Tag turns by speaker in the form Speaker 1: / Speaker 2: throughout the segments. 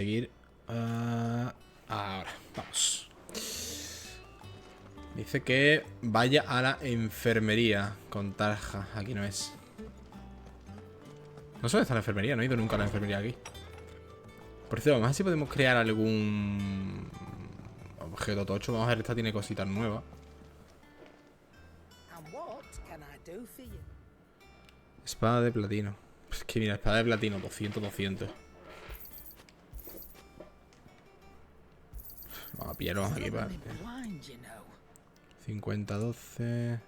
Speaker 1: Seguir. Ahora, vamos. Dice que vaya a la enfermería con tarja. Aquí no es. No sé dónde está la enfermería, no he ido nunca a la enfermería aquí. Por cierto, vamos a ver si podemos crear algún objeto tocho. Vamos a ver, esta tiene cositas nuevas. Espada de platino. Es que mira, espada de platino, 200, 200. Vamos a pillarlo, vamos a equipar. 50, 12.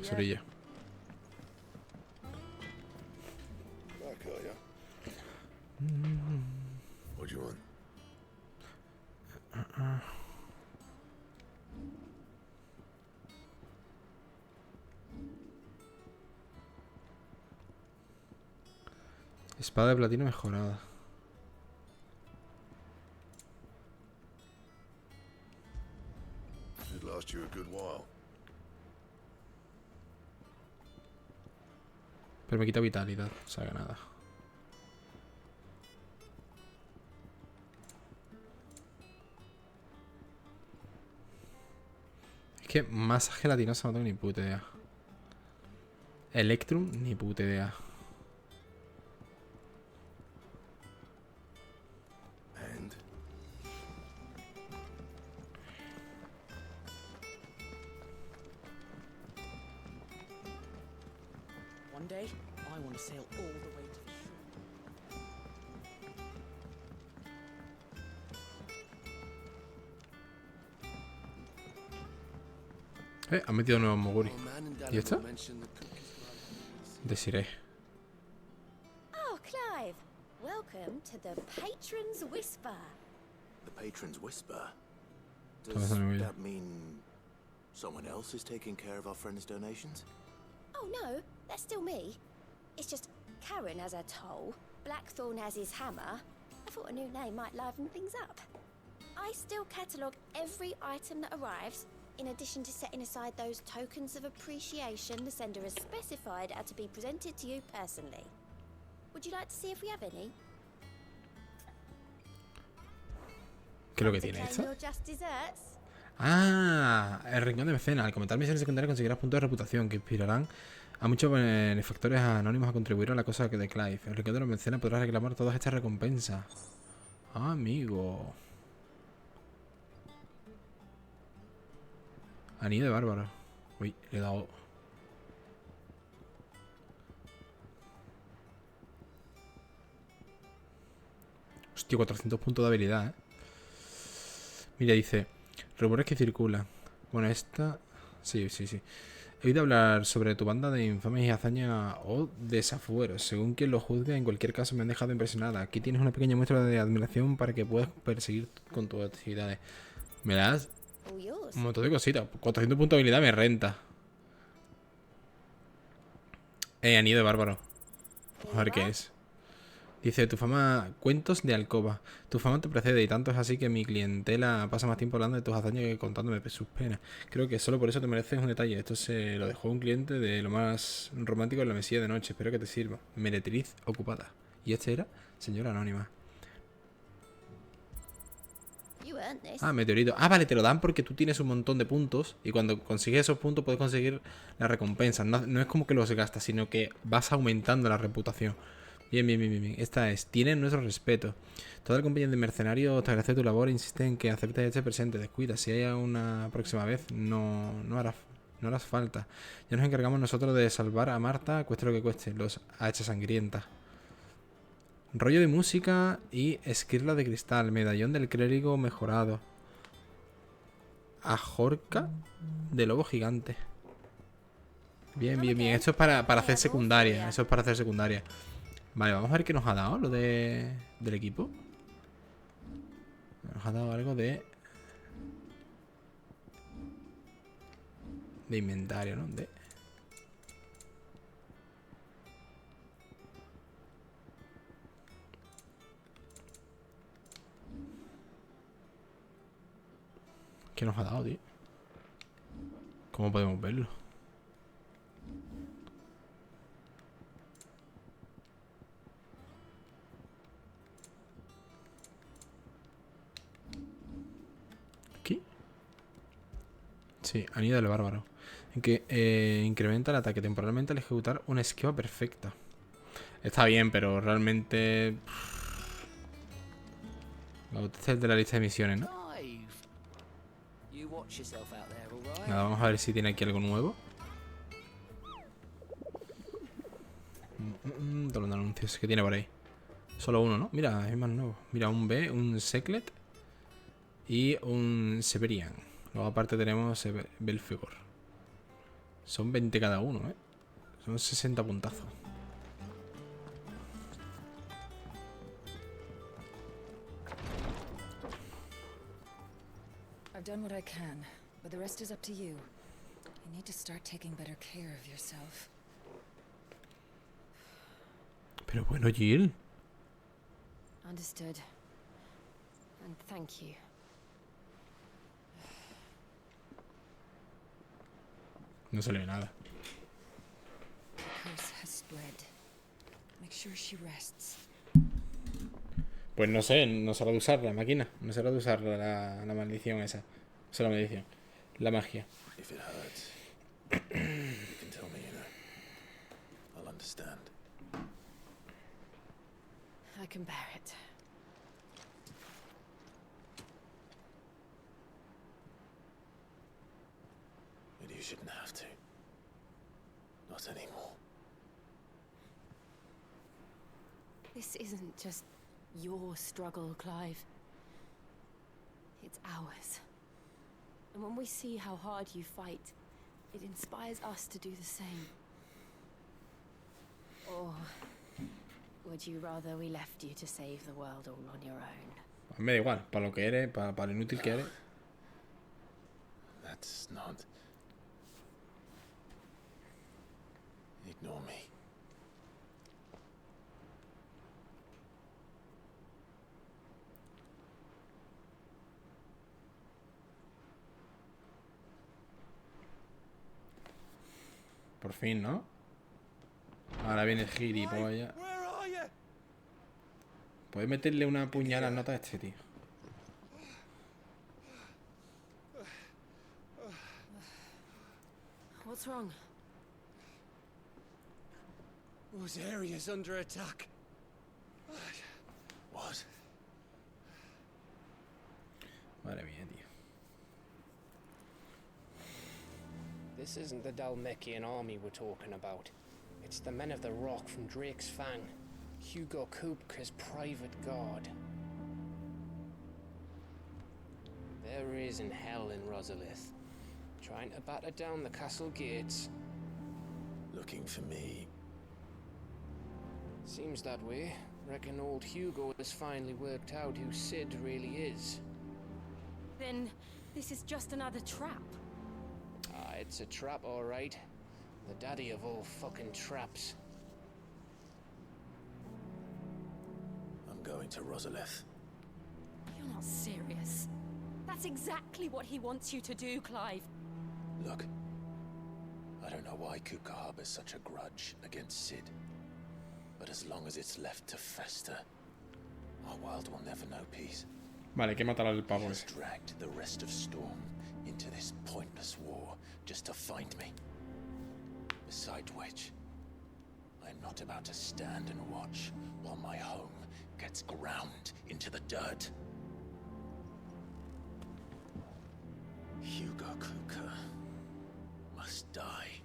Speaker 1: Sorilla.
Speaker 2: What do you want?
Speaker 1: Espada de platino mejorada.
Speaker 2: Should last you a good while.
Speaker 1: Pero me quita vitalidad, o sea que nada. Es que masa gelatinosa no tengo ni puta idea. Electrum, ni puta idea.
Speaker 2: And
Speaker 3: one day, I want to sail all the way to the shore.
Speaker 1: Han metido nuevos Moguri.
Speaker 2: our man in
Speaker 1: ¿Y esta?
Speaker 2: Dallas mentioned the cook is like
Speaker 1: Desiree.
Speaker 4: Oh, Clive. Welcome to the Patron's Whisper.
Speaker 2: the patron's whisper.
Speaker 1: Está
Speaker 2: Does
Speaker 1: pasando muy bien.
Speaker 2: that mean someone else is taking care of our friend's donations?
Speaker 4: Oh, no, that's still me. It's just Karen has her toll, Blackthorn has his hammer. I thought a new name might liven things up. I still catalogue every item that arrives, in addition to setting aside those tokens of appreciation the sender has specified are to be presented to you personally. Would you like to see if we have any?
Speaker 1: ¿Qué es lo que
Speaker 4: To
Speaker 1: tiene
Speaker 4: claim
Speaker 1: esta?
Speaker 4: your just desserts?
Speaker 1: Ah, el rincón de mecenas. Al comentar misiones secundarias conseguirás puntos de reputación que inspirarán a muchos benefactores anónimos a contribuir a la cosa de Clive. El rincón de los mecenas podrás reclamar todas estas recompensas. Ah, amigo. Anillo de bárbaro. Uy, le he dado. Hostia, 400 puntos de habilidad, Mira, dice, rumores que circulan. Bueno, esta... Sí. He oído hablar sobre tu banda de infames y hazañas o desafueros. Según quien lo juzgue, en cualquier caso me han dejado impresionada. Aquí tienes una pequeña muestra de admiración para que puedas perseguir con tus actividades. Me das
Speaker 4: All yours.
Speaker 1: un montón de cositas. 400 puntos de habilidad me renta. Anillo de bárbaro. A ver qué es. Dice, tu fama... Cuentos de alcoba. Tu fama te precede y tanto es así que mi clientela pasa más tiempo hablando de tus hazañas que contándome sus penas. Creo que solo por eso te mereces un detalle. Esto se lo dejó un cliente de lo más romántico en la mesilla de noche. Espero que te sirva. Meretriz ocupada. Y este era señora anónima.
Speaker 4: You earned this.
Speaker 1: Ah, meteorito. Ah, vale, te lo dan porque tú tienes un montón de puntos. Y cuando consigues esos puntos puedes conseguir la recompensa. No es como que los gastas, sino que vas aumentando la reputación. Bien. Esta es. Tienen nuestro respeto. Toda la compañía de mercenarios te agradece tu labor e insiste en que aceptes este presente. Descuida. Si hay una próxima vez, no harás falta. Ya nos encargamos nosotros de salvar a Marta, cueste lo que cueste. Los hacha sangrienta. Rollo de música y esquirla de cristal. Medallón del clérigo mejorado. Ajorca de lobo gigante. Bien. Esto es para hacer secundaria. Eso es para hacer secundaria. Vale, vamos a ver qué nos ha dado lo del equipo. Nos ha dado algo de inventario, ¿no? ¿Qué nos ha dado, tío? ¿Cómo podemos verlo? ¿Aquí? Sí, anillo del bárbaro. En que incrementa el ataque temporalmente al ejecutar una esquiva perfecta. Está bien, pero realmente... Este es de la lista de misiones, ¿no?
Speaker 3: Clive, you watch yourself out there, all right?
Speaker 1: Nada, vamos a ver si tiene aquí algo nuevo. Todos los anuncios que tiene por ahí. Solo uno, ¿no? Mira, hay más nuevo. Mira, un B, un Seclet y un Severian. Luego aparte tenemos Belfegor. Son 20 cada uno, ¿eh? Son 60 puntazos.
Speaker 5: I've done what I can, but the rest is up to you. You need to start taking better care of yourself.
Speaker 1: Pero bueno, Jill.
Speaker 4: Understood. And thank you.
Speaker 1: No se le ve nada.
Speaker 5: The curse has spread. Make sure she rests.
Speaker 1: Pues no sé, no sabrá de usar la máquina. No sabrá de usar la maldición esa. O sea, la maldición. La magia.
Speaker 2: If it hurts, you can tell me, you know. I'll understand.
Speaker 4: I can bear it.
Speaker 2: And you shouldn't have to. Not anymore.
Speaker 4: This isn't just your struggle, Clive. It's ours. And when we see how hard you fight, it inspires us to do the same. Or would you rather we left you to save the world all on your own?
Speaker 1: A mí me da igual, para lo que eres, para lo inútil que eres.
Speaker 2: That's not... Ignore me.
Speaker 1: Por fin, ¿no? Ahora viene el gilipollas. Puedes meterle una puñalada nota a este tío.
Speaker 4: What's wrong?
Speaker 6: Those areas under attack.
Speaker 2: What?
Speaker 1: Madre mía, tío.
Speaker 7: This isn't the Dalmekian army we're talking about. It's the men of the Rock from Drake's Fang. Hugo Kupka's private guard. There is in hell in Rosalith, trying to batter down the castle gates.
Speaker 2: Looking for me?
Speaker 7: Seems that way. Reckon old Hugo has finally worked out who Sid really is.
Speaker 4: Then this is just another trap.
Speaker 7: Ah, it's a trap, all right. The daddy of all fucking traps.
Speaker 2: I'm going to Rosalith.
Speaker 4: You're not serious. That's exactly what he wants you to do, Clive.
Speaker 2: Look, I don't know why Kupka harbors such a grudge against Sid. But as long as it's left to fester, our world will never know peace.
Speaker 1: Vale, hay que matar al
Speaker 2: He
Speaker 1: pavo
Speaker 2: has
Speaker 1: ese.
Speaker 2: dragged the rest of Storm into this pointless war just to find me. Besides which, I'm not about to stand and watch while my home gets ground into the dirt. Hugo Kupka must die.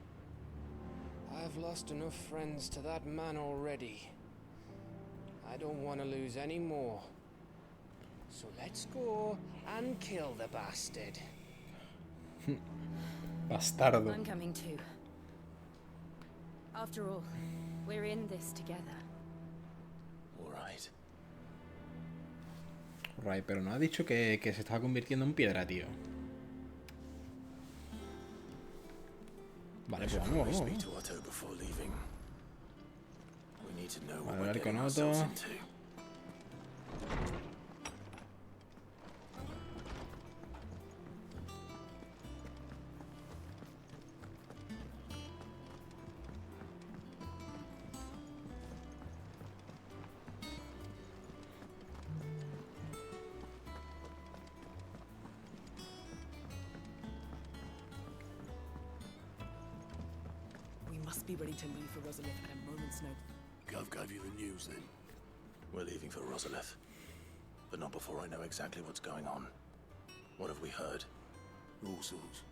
Speaker 7: I've lost enough friends to that man already. I don't want to lose any more. So let's go and kill the bastard.
Speaker 1: Bastardo.
Speaker 4: I'm coming too. After all, we're in this together.
Speaker 2: All right.
Speaker 1: Right, pero no ha dicho que se estaba convirtiendo en piedra, tío. Vale, pues vamos,
Speaker 2: Probably
Speaker 1: vamos.
Speaker 2: speak to Otto before leaving. We need to know what
Speaker 1: Vale,
Speaker 2: we're
Speaker 1: hablar
Speaker 2: getting
Speaker 1: con
Speaker 2: ourselves
Speaker 1: Otto.
Speaker 2: into.
Speaker 3: must be ready to leave for Rosalith at a moment's notice.
Speaker 8: Gov gave you the news then?
Speaker 2: We're leaving for Rosalith, but not before I know exactly what's going on. What have we heard?
Speaker 8: All sorts.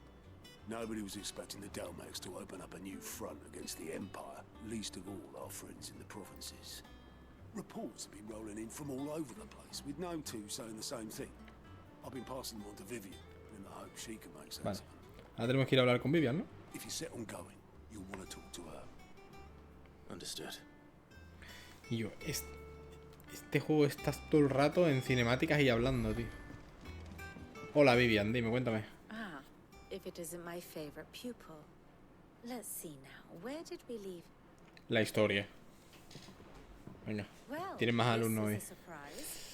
Speaker 8: Nobody was expecting the Dalmacs to open up a new front against the Empire, least of all our friends in the provinces. Reports have been rolling in from all over the place, with no two saying the same thing. I've been passing them on to Vivian, in the hope she can make sense
Speaker 1: Vale.
Speaker 8: of them.
Speaker 1: Ahora tenemos que ir a hablar con Vivian, ¿no?
Speaker 8: If you're set on going, you'll want to talk to her.
Speaker 2: Understood.
Speaker 1: Y yo, este juego estás todo el rato en cinemáticas y hablando, tío. Hola, Vivian, dime, cuéntame.
Speaker 9: Ah, if it isn't my favorite pupil. Let's see now. Where did we leave?
Speaker 1: La historia. Venga,
Speaker 9: Well,
Speaker 1: tienes más
Speaker 9: this
Speaker 1: alumnos hoy.
Speaker 9: is a surprise.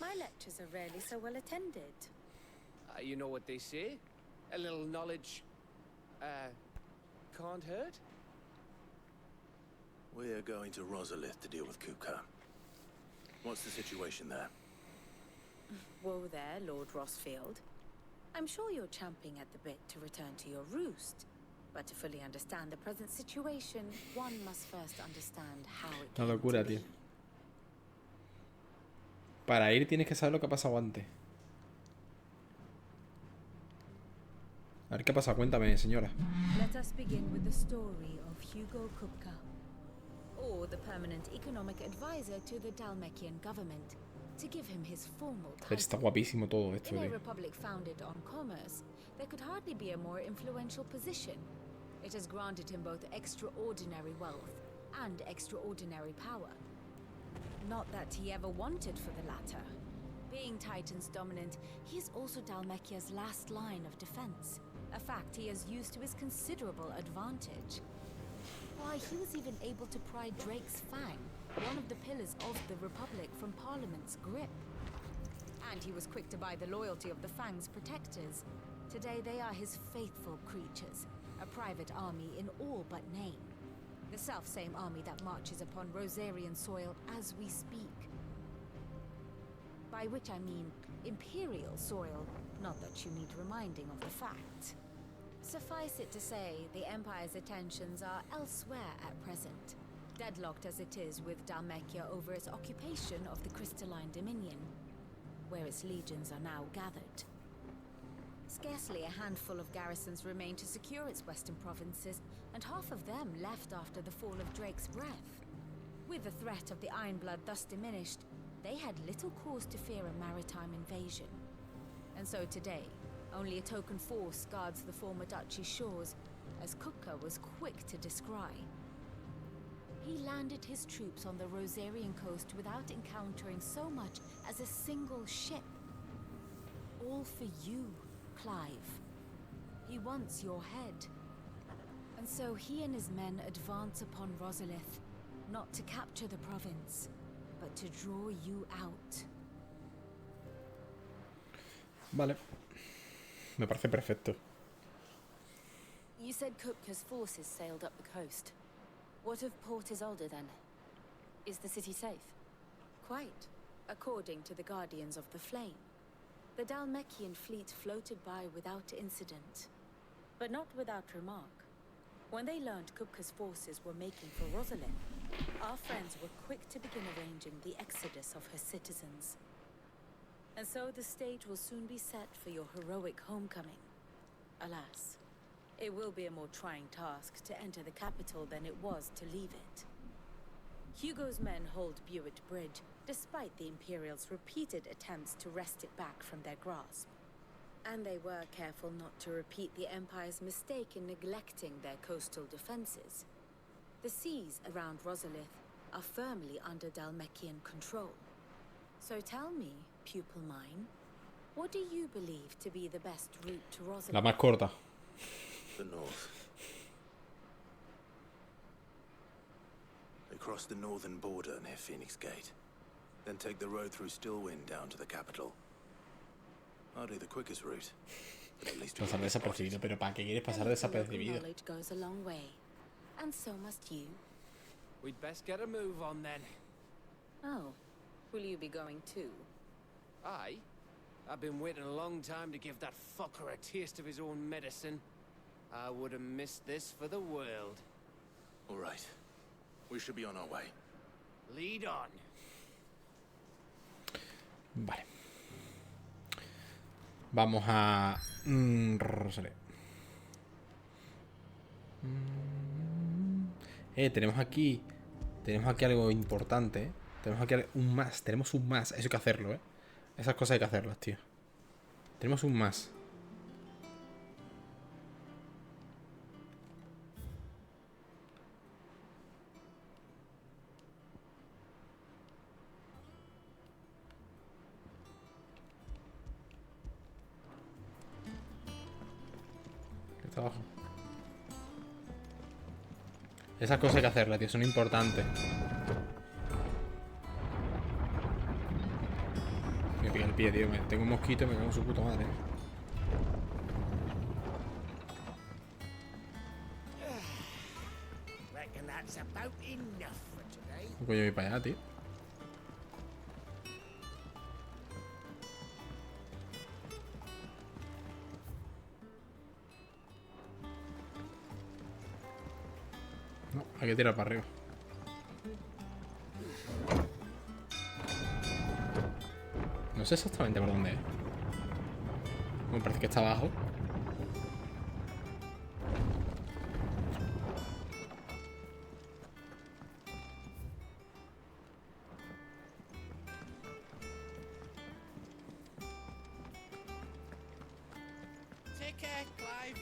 Speaker 9: My lectures are rarely so well attended.
Speaker 7: You know what they say? A little knowledge, can't hurt?
Speaker 2: We're going to Rosalith to deal with Kupka. What's the situation there?
Speaker 9: Whoa there, Lord Rosfield. I'm sure you're champing at the bit to return to your roost. But to fully understand the present situation, one must first understand how it
Speaker 1: Una
Speaker 9: came
Speaker 1: locura,
Speaker 9: to be.
Speaker 1: tío. Para ir tienes que saber lo que ha pasado antes. A ver qué ha pasado, cuéntame, señora.
Speaker 9: Let us begin with the story of Hugo Kupka, or the permanent economic advisor to the Dalmacian government, to give him his formal
Speaker 1: Pero está
Speaker 9: title.
Speaker 1: guapísimo todo esto,
Speaker 9: In a
Speaker 1: tío.
Speaker 9: republic founded on commerce, there could hardly be a more influential position. It has granted him both extraordinary wealth and extraordinary power. Not that he ever wanted for the latter. Being Titan's dominant, he is also Dalmacia's last line of defense, a fact he has used to his considerable advantage. Why, he was even able to pry Drake's Fang, one of the pillars of the Republic, from Parliament's grip. And he was quick to buy the loyalty of the Fang's protectors. Today they are his faithful creatures, a private army in all but name. The self-same army that marches upon Rosarian soil as we speak. By which I mean imperial soil, not that you need reminding of the fact. Suffice it to say, the Empire's attentions are elsewhere at present, deadlocked as it is with Dalmacia over its occupation of the Crystalline Dominion, where its legions are now gathered. Scarcely a handful of garrisons remain to secure its western provinces, and half of them left after the fall of Drake's Breath. With the threat of the Ironblood thus diminished, they had little cause to fear a maritime invasion. And so today, only a token force guards the former duchy's shores, as Kupka was quick to descry. He landed his troops on the Rosarian coast without encountering so much as a single ship. All for you, Clive. He wants your head. And so he and his men advance upon Rosalith, not to capture the province, but to draw you out.
Speaker 1: Vale. Me parece perfecto.
Speaker 9: You said Kupka's forces sailed up the coast. What of Port Isolde then? Is the city safe? Quite, according to the Guardians of the Flame. The Dalmacian fleet floated by without incident, but not without remark. When they learned Kupka's forces were making for Rosalith, our friends were quick to begin arranging the exodus of her citizens. And so the stage will soon be set for your heroic homecoming. Alas, it will be a more trying task to enter the capital than it was to leave it. Hugo's men hold Buet Bridge, despite the Imperials' repeated attempts to wrest it back from their grasp. And they were careful not to repeat the Empire's mistake in neglecting their coastal defenses. The seas around Rosalith are firmly under Dalmacian control. So tell me, pupil mine, what do you believe to be the best route to Rosalith?
Speaker 1: La más corta.
Speaker 2: The north. They cross the northern border near Phoenix Gate. Then take the road through Stillwind down to the capital. Hardly the quickest route, but at least
Speaker 1: Pasar desapercibido, pero ¿para qué quieres pasar desapercibido?
Speaker 9: Knowledge goes a long way, and so must you.
Speaker 7: We'd best get a move on then.
Speaker 9: Oh, will you be going too?
Speaker 7: Aye. I've been waiting a long time to give that fucker a taste of his own medicine. I would have missed this for the world.
Speaker 2: All right. We should be on our way.
Speaker 7: Lead on.
Speaker 1: Vale. Vamos a... Rosalith. Tenemos aquí algo importante, ¿eh? Tenemos aquí un más. Tenemos un más. Eso hay que hacerlo, ¿eh? Esas cosas hay que hacerlas, tío. Tenemos un más. Está abajo. Esas cosas hay que hacerlas, tío. Son importantes. Me pica el pie, tío. Tengo un mosquito y me cago en su puta madre. ¿Cómo coño voy para allá, tío? No, hay que tirar para arriba. No sé exactamente por dónde es. Me parece que está abajo.
Speaker 7: Take care, Clive.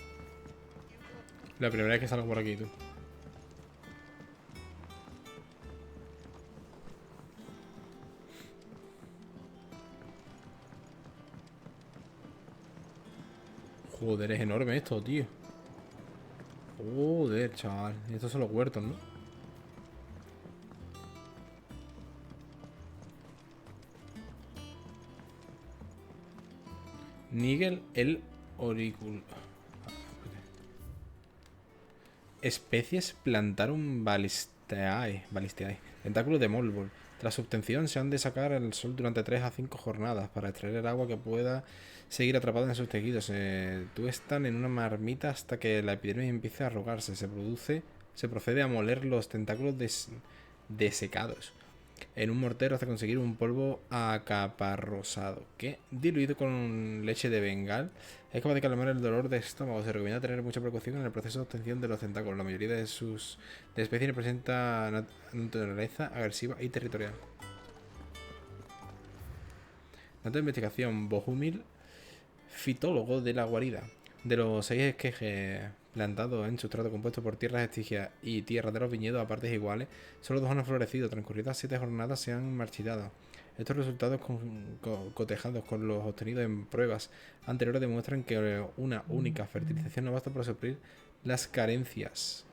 Speaker 1: La primera vez que salgo por aquí, tú. Joder, es enorme esto, tío. Joder, chaval. Estos son los huertos, ¿no? Nigel el oricul. Especies plantarum Valistheae. Tentáculos de Molbol. Tras su obtención se han de sacar al sol durante 3 a 5 jornadas para extraer el agua que pueda seguir atrapada en sus tejidos. Tuestan en una marmita hasta que la epidermis empiece a arrugarse. Se procede a moler los tentáculos desecados en un mortero hasta conseguir un polvo acaparrosado que, diluido con leche de bengal, es capaz de calmar el dolor de estómago. Se recomienda tener mucha precaución en el proceso de obtención de los tentáculos. La mayoría de especies presenta naturaleza agresiva y territorial. Nota de investigación: Bohumil, fitólogo de la guarida. De los 6 esquejes plantados en sustrato compuesto por tierras estigias y tierras de los viñedos a partes iguales, solo 2 han florecido. Transcurridas 7 jornadas se han marchitado. Estos resultados cotejados con los obtenidos en pruebas anteriores demuestran que una única fertilización no basta para suplir las carencias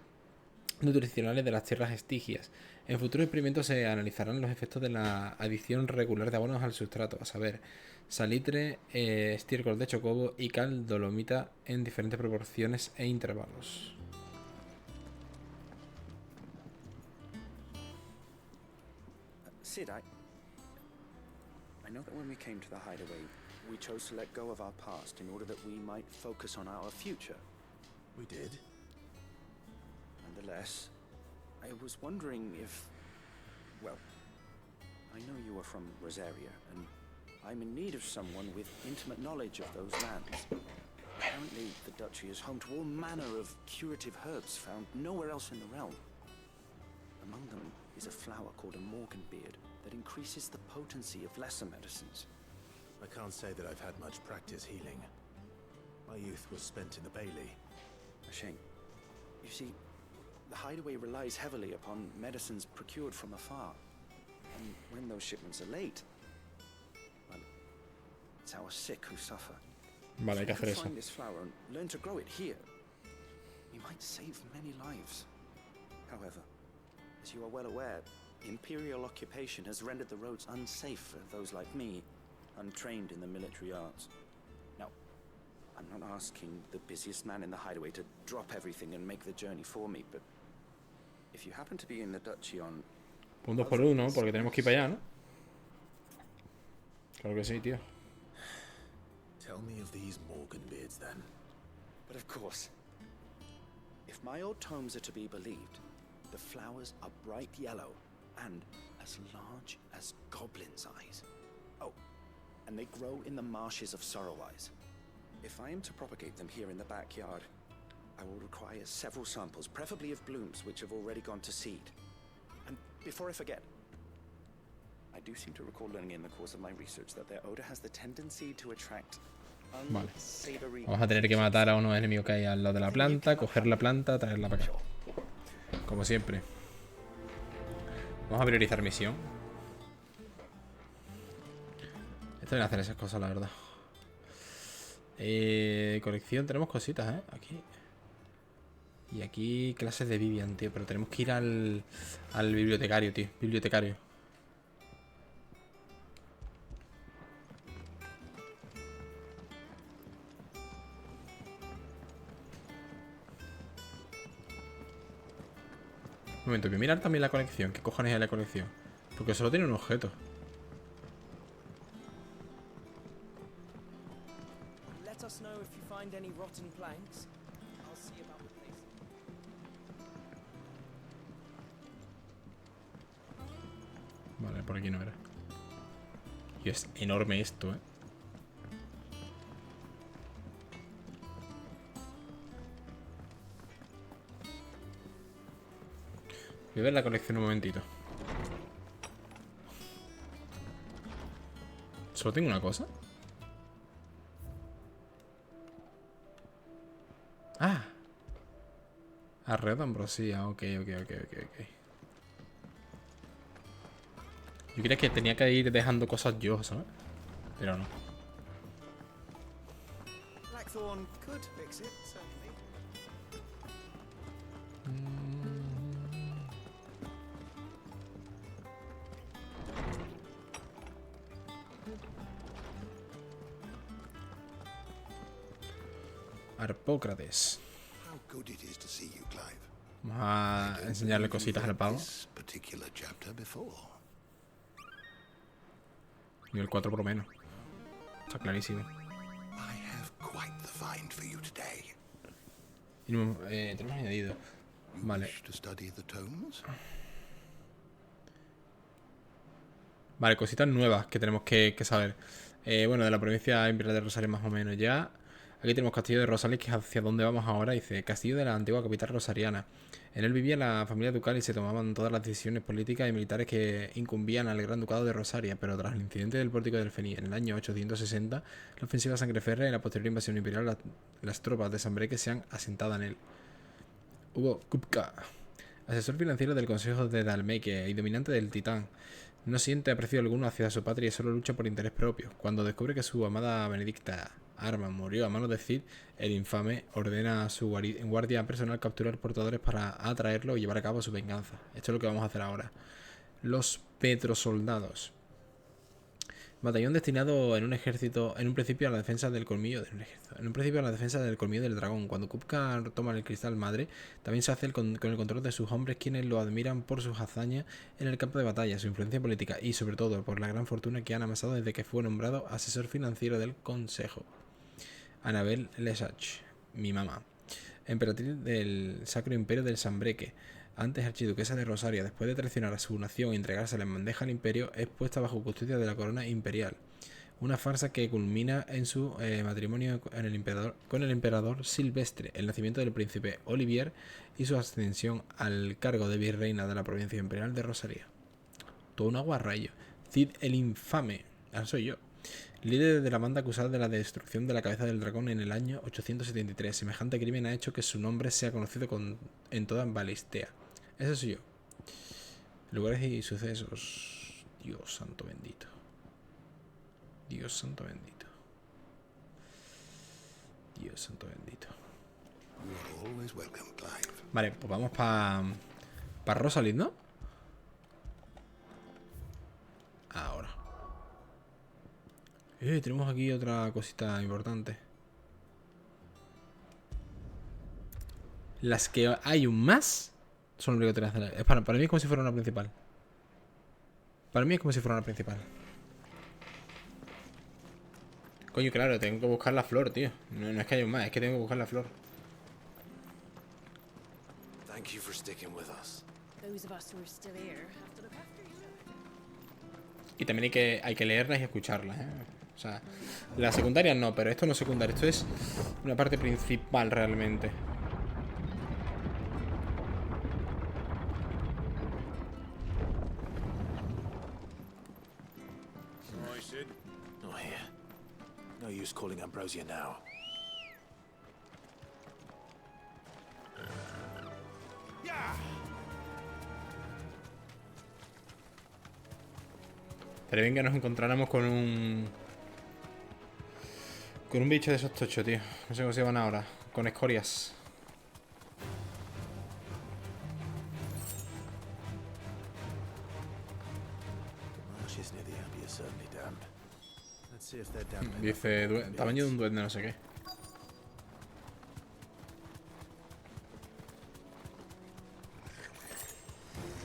Speaker 1: nutricionales de las tierras estigias. En futuros experimentos se analizarán los efectos de la adición regular de abonos al sustrato, a saber, salitre, estiércol de chocobo y cal dolomita en diferentes proporciones e intervalos.
Speaker 10: Sid, I know that when we came to the hideaway, we chose to let go of our past in order that we might focus on our future.
Speaker 2: We did?
Speaker 10: Nonetheless, I was wondering if... Well, I know you are from Rosaria, and I'm in need of someone with intimate knowledge of those lands. Apparently, the duchy is home to all manner of curative herbs found nowhere else in the realm. Among them is a flower called a morganbeard that increases the potency of lesser medicines.
Speaker 2: I can't say that I've had much practice healing. My youth was spent in the Bailey.
Speaker 10: A shame. You see, the hideaway relies heavily upon medicines procured from afar. And when those shipments are late, well, it's our sick who suffer.
Speaker 1: Vale, hay que hacer eso.
Speaker 10: Find this flower and learn to grow it here. You might save many lives. However, as you are well aware, imperial occupation has rendered the roads unsafe for those like me, untrained in the military arts. Now, I'm not asking the busiest man in the hideaway to drop everything and make the journey for me, but if you happen to be in the duchy on...
Speaker 1: Un 2 por 1, porque tenemos que ir para allá, ¿no? Claro que sí, tío.
Speaker 2: Tell me of these morganbeards, then.
Speaker 10: But of course, if my old tomes are to be believed, The flowers are bright yellow and as large as goblins' eyes. Oh, and they grow in the marshes of Sorrowwise. If I am to propagate them here in the backyard, I will require several samples, preferably of blooms which have already gone to seed. And before I forget, I do seem to recall learning in the course of my research that their odor has the tendency to attract unsavory.
Speaker 1: Vamos a tener que matar a unos enemigos que hay al lado de la planta, coger la planta, traerla para acá. Como siempre. Vamos a priorizar misión. Esto viene a hacer esas cosas, la verdad. Colección, tenemos cositas, aquí. Y aquí clases de Vivian, tío. Pero tenemos que ir al bibliotecario, tío. Bibliotecario. Un momento, voy a mirar también la colección. ¿Qué cojones es la colección? Porque solo tiene un objeto.
Speaker 3: Let us know if you find any rotten planks. I'll see about replacing.
Speaker 1: Vale, por aquí no era. Y es enorme esto, Voy a ver la colección un momentito. ¿Solo tengo una cosa? Ah. Arreo de ambrosía. Ok. Yo creía que tenía que ir dejando cosas yo, ¿sabes? Pero no.
Speaker 6: Blackthorn could fix it, certainly.
Speaker 1: Arpócrates.
Speaker 8: How good it is to see you, Clive.
Speaker 1: Vamos a enseñarle cositas al pavo.
Speaker 8: This particular chapter before.
Speaker 1: Nivel 4 por lo menos. Está clarísimo.
Speaker 8: I have quite the find for you today.
Speaker 1: Y no, tenemos añadido.
Speaker 8: You
Speaker 1: Vale.
Speaker 8: wish to study the tomes?
Speaker 1: Vale, cositas nuevas que tenemos que saber. Bueno, de la provincia imperial de Rosario más o menos ya. Aquí tenemos Castillo de Rosalith, que es hacia donde vamos ahora. Dice, Castillo de la antigua capital rosariana. En él vivía la familia ducal y se tomaban todas las decisiones políticas y militares que incumbían al Gran Ducado de Rosaria. Pero tras el incidente del Pórtico del Fení en el año 860, la ofensiva Sangreferra y la posterior invasión imperial, las tropas de Sambreque se han asentado en él. Hubo Kupka, asesor financiero del Consejo de Dalmeque y dominante del Titán. No siente aprecio alguno hacia su patria y solo lucha por interés propio. Cuando descubre que su amada Benedicta Arma murió a manos de Cid, el infame ordena a su guardia personal capturar portadores para atraerlo y llevar a cabo su venganza. Esto es lo que vamos a hacer ahora. Los petrosoldados. Batallón destinado en un ejército, en un principio a la defensa del colmillo del dragón. Cuando Kupka toma el Cristal Madre, también se hace con el control de sus hombres, quienes lo admiran por sus hazañas en el campo de batalla, su influencia política y sobre todo por la gran fortuna que han amasado desde que fue nombrado asesor financiero del Consejo. Anabel Lesach, mi mamá, emperatriz del Sacro Imperio del Sambreque, antes archiduquesa de Rosaria. Después de traicionar a su nación y entregársela en bandeja al imperio, es puesta bajo custodia de la corona imperial. Una farsa que culmina en su matrimonio con el emperador Silvestre, el nacimiento del príncipe Olivier y su ascensión al cargo de virreina de la provincia imperial de Rosaria. Todo un aguarrayo. Cid el infame, ahora soy yo, líder de la banda acusada de la destrucción de la cabeza del dragón en el año 873. Semejante crimen ha hecho que su nombre sea conocido en toda Valisthea. Ese soy yo. Lugares y sucesos. Dios santo bendito. Dios santo bendito. Dios santo bendito. Vale, pues vamos para Rosalith, ¿no? Ahora. Tenemos aquí otra cosita importante. Las que hay un más son obligatorias. Para mí es como si fuera una principal. Para mí es como si fuera una principal. Coño, claro, tengo que buscar la flor, tío. No es que haya un más, es que tengo que buscar la flor.
Speaker 2: Thank you for sticking with us.
Speaker 3: Those of us who are still here have to look after each other.
Speaker 1: Y también hay que leerlas y escucharlas, ¿eh? O sea, las secundarias no, pero esto no es secundario. Esto es una parte principal realmente.
Speaker 2: Not here. No use calling Ambrosia now.
Speaker 1: Estaría bien que nos encontráramos con un bicho de esos tochos, tío. No sé cómo se llaman ahora. Con escorias. Dice tamaño de un duende, no sé qué.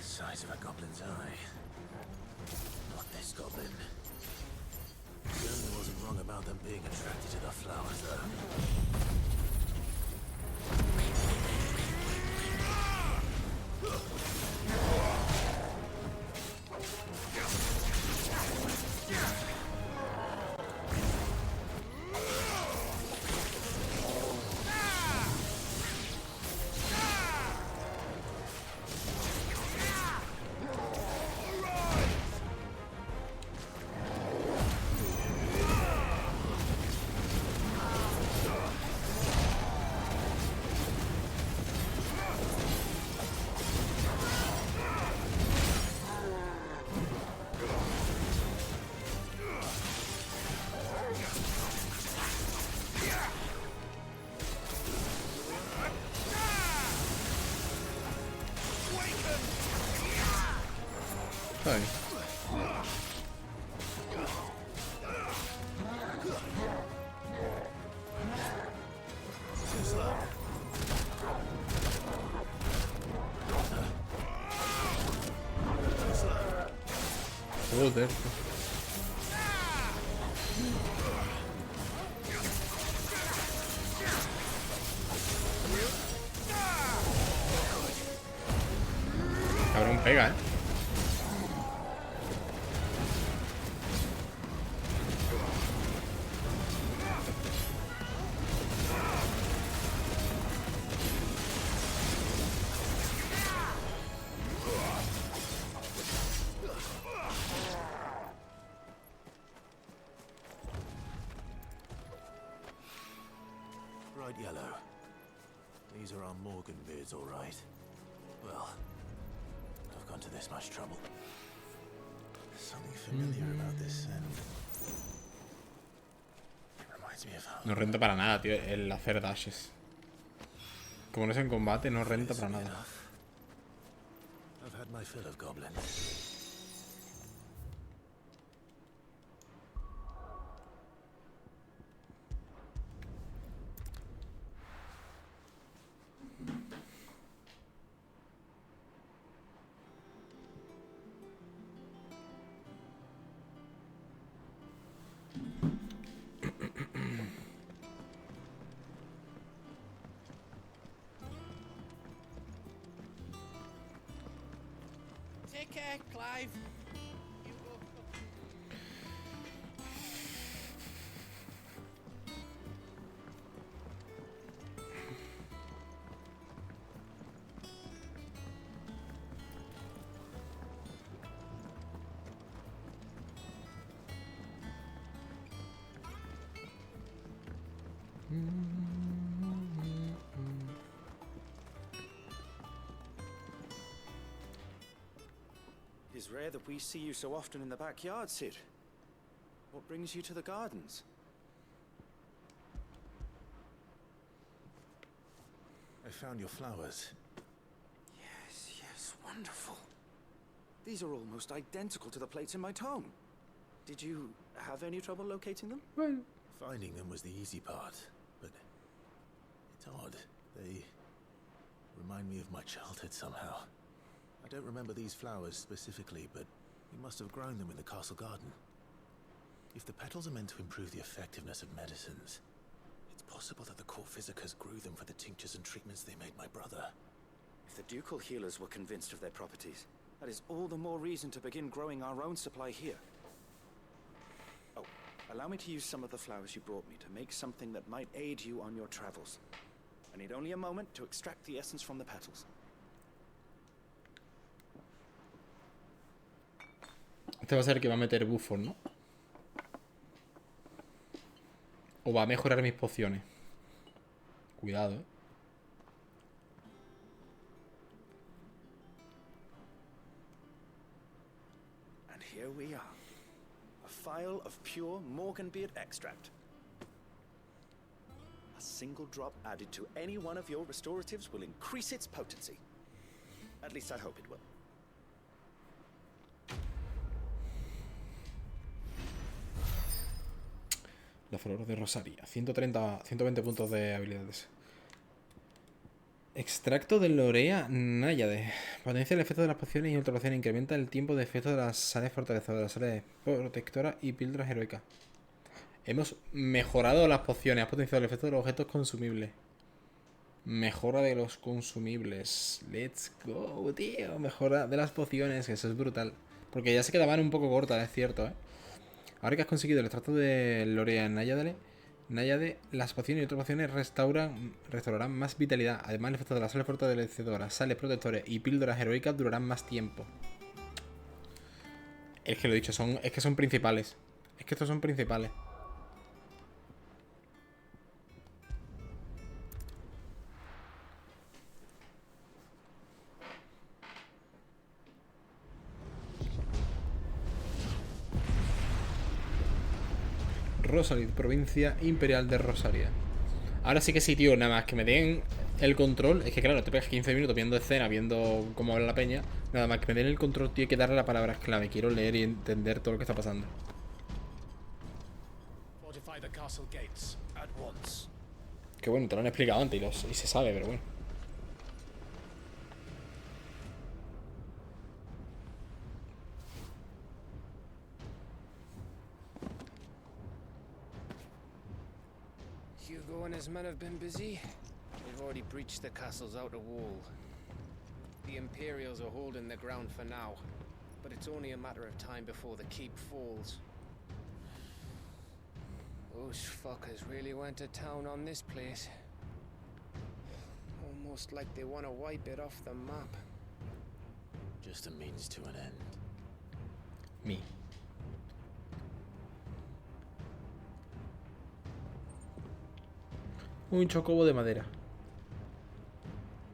Speaker 2: Size of a goblin's eye. Not this goblin. Certainly wasn't wrong about them being attracted to the flowers, though.
Speaker 1: Está bien. Joder. Cabrón, pega,
Speaker 2: Bright yellow. These are our Morgan beards, all right. Well, I've gone to this much trouble. Something familiar about this scent. It reminds me of home.
Speaker 1: No renta para nada, tío, el hacer dashes. Como no es en combate, no renta para nada.
Speaker 2: I've had my fill of goblins.
Speaker 6: Take care, Clive. You go.
Speaker 10: It's rare that we see you so often in the backyard, Sid. What brings you to the gardens?
Speaker 2: I found your flowers.
Speaker 10: Yes, wonderful. These are almost identical to the plates in my tome. Did you have any trouble locating them?
Speaker 1: Well,
Speaker 2: Finding them was the easy part, but it's odd. They remind me of my childhood somehow. I don't remember these flowers specifically, but we must have grown them in the castle garden. If the petals are meant to improve the effectiveness of medicines, it's possible that the court physicers grew them for the tinctures and treatments they made my brother.
Speaker 10: If the ducal healers were convinced of their properties, that is all the more reason to begin growing our own supply here. Oh, allow me to use some of the flowers you brought me to make something that might aid you on your travels. I need only a moment to extract the essence from the petals.
Speaker 1: Este va a ser el que va a meter buffos, ¿no? O va a mejorar mis pociones. Cuidado, ¿eh?
Speaker 10: And here we are. A phial of pure Morganbeard extract. A single drop added to any one of your restoratives will increase its potency. At least I hope it will.
Speaker 1: La flor de Rosalía. 120 puntos de habilidades. Extracto de Lorea Náyade. Potencia el efecto de las pociones y ultrapociones. Incrementa el tiempo de efecto de las sales fortalecedoras, sales protectoras y píldoras heroicas. Hemos mejorado las pociones. Ha potenciado el efecto de los objetos consumibles. Mejora de los consumibles. Let's go, tío. Mejora de las pociones. Eso es brutal. Porque ya se quedaban un poco cortas, es cierto, ¿eh? Ahora que has conseguido el extracto de Lorea Náyade, las pociones y otras pociones restaurarán más vitalidad. Además, el efecto de las sales fortalecedoras, sales protectores y píldoras heroicas durarán más tiempo. Es que lo he dicho, es que son principales. Es que estos son principales. Rosalith, provincia imperial de Rosaria. Ahora sí que sí, tío, nada más que me den el control. Es que claro, te pegas 15 minutos viendo escena, viendo cómo habla la peña. Nada más que me den el control, tío, hay que darle la palabra clave. Quiero leer y entender todo lo que está pasando.
Speaker 8: Fortify the castle gates at once.
Speaker 1: Que bueno, te lo han explicado antes y se sabe, pero bueno.
Speaker 7: Hugo and his men have been busy. They've already breached the castle's outer wall. The Imperials are holding the ground for now, but it's only a matter of time before the keep falls. Those fuckers really went to town on this place. Almost like they want to wipe it off the map.
Speaker 2: Just a means to an end.
Speaker 1: Me. Un chocobo de madera.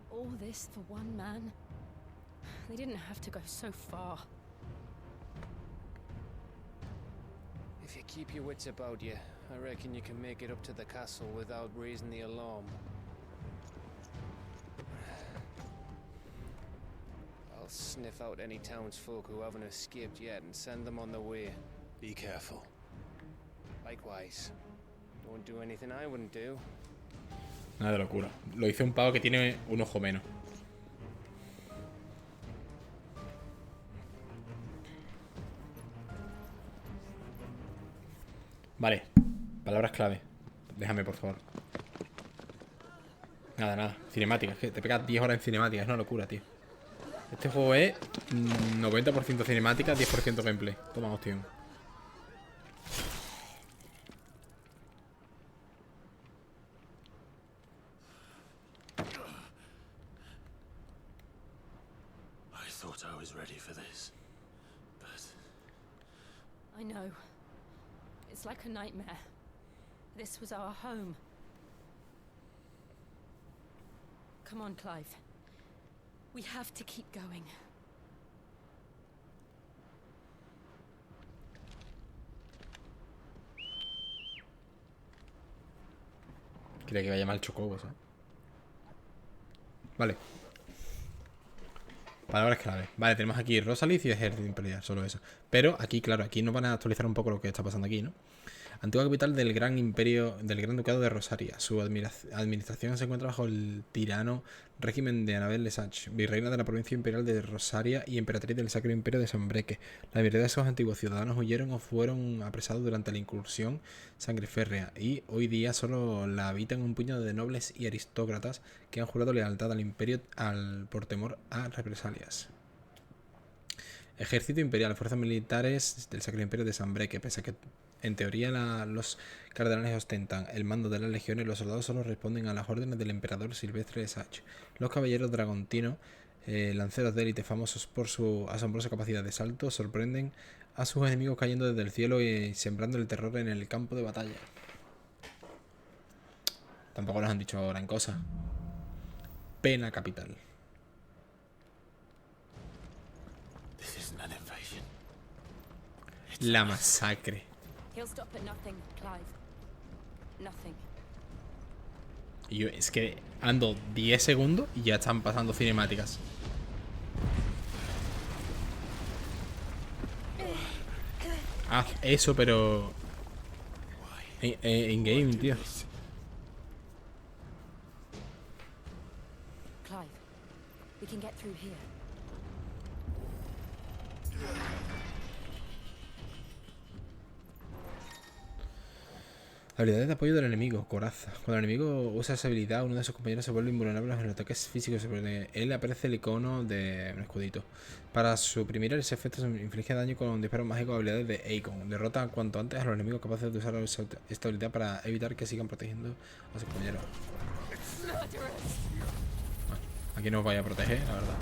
Speaker 9: All this for one man? They didn't have to go so far.
Speaker 7: If you keep your wits about you, I reckon you can make it up to the castle without raising the alarm. I'll sniff out any townsfolk who haven't escaped yet and send them on their way.
Speaker 2: Be careful.
Speaker 7: Likewise. Don't do anything I wouldn't do.
Speaker 1: Nada de locura. Lo hizo un pavo que tiene un ojo menos. Vale. Palabras clave. Déjame, por favor. Nada. Cinemática. Es que te pegas 10 horas en cinemática. Es una locura, tío. Este juego es 90% cinemática, 10% gameplay. Toma, hostia.
Speaker 2: I was ready for this, but
Speaker 9: I know. It's like a nightmare. This was our home. Come on, Clive. We have to keep going.
Speaker 1: Creía que iba a llamar chocobo, ¿sabes? Vale. Palabras clave. Vale, tenemos aquí Rosalith y ejército imperial, solo eso. Pero aquí, claro, aquí nos van a actualizar un poco lo que está pasando aquí, ¿no? Antigua capital del gran imperio, del gran ducado de Rosaria. Su administración se encuentra bajo el tirano régimen de Anabel Lesage, virreina de la provincia imperial de Rosaria y emperatriz del Sacro Imperio de Sanbreque. La mayoría de esos antiguos ciudadanos huyeron o fueron apresados durante la incursión sangreférrea y hoy día solo la habitan un puñado de nobles y aristócratas que han jurado lealtad al imperio por temor a represalias. Ejército imperial, fuerzas militares del Sacro Imperio de Sanbreque. Pese a que en teoría los cardenales ostentan el mando de las legiones, los soldados solo responden a las órdenes del emperador Silvestre de Sach. Los caballeros dragontinos, lanceros de élite famosos por su asombrosa capacidad de salto, sorprenden a sus enemigos cayendo desde el cielo y sembrando el terror en el campo de batalla. Tampoco nos han dicho gran cosa. Pena capital. La masacre.
Speaker 9: He'll stop at nothing, Clive. Nothing.
Speaker 1: Y yo es que ando 10 segundos y ya están pasando cinemáticas. Haz eso, pero en game, tío.
Speaker 9: Clive, we can get through here.
Speaker 1: Habilidades de apoyo del enemigo, coraza. Cuando el enemigo usa esa habilidad, uno de sus compañeros se vuelve invulnerable a los ataques físicos. Sobre él aparece el icono de un escudito. Para suprimir ese efecto se inflige daño con un disparo mágico. Habilidades de Eikon. Derrota cuanto antes a los enemigos capaces de usar esta habilidad para evitar que sigan protegiendo a sus compañeros. Bueno, aquí no os vaya a proteger, la verdad.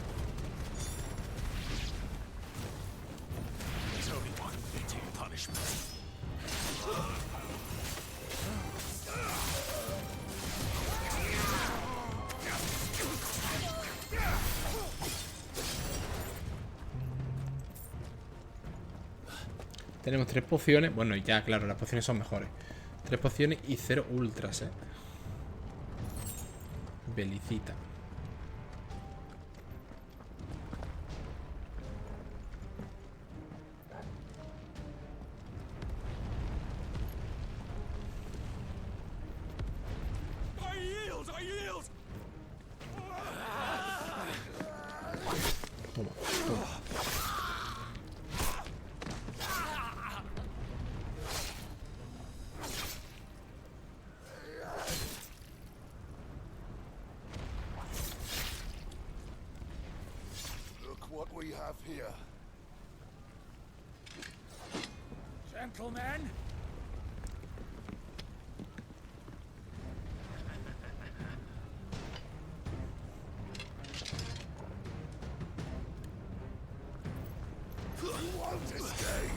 Speaker 1: Tenemos 3 pociones. Bueno, ya, claro, las pociones son mejores. 3 pociones y 0 ultras, Belicita. Toma, toma.
Speaker 8: What we have here.
Speaker 6: Gentlemen,
Speaker 8: You won't escape.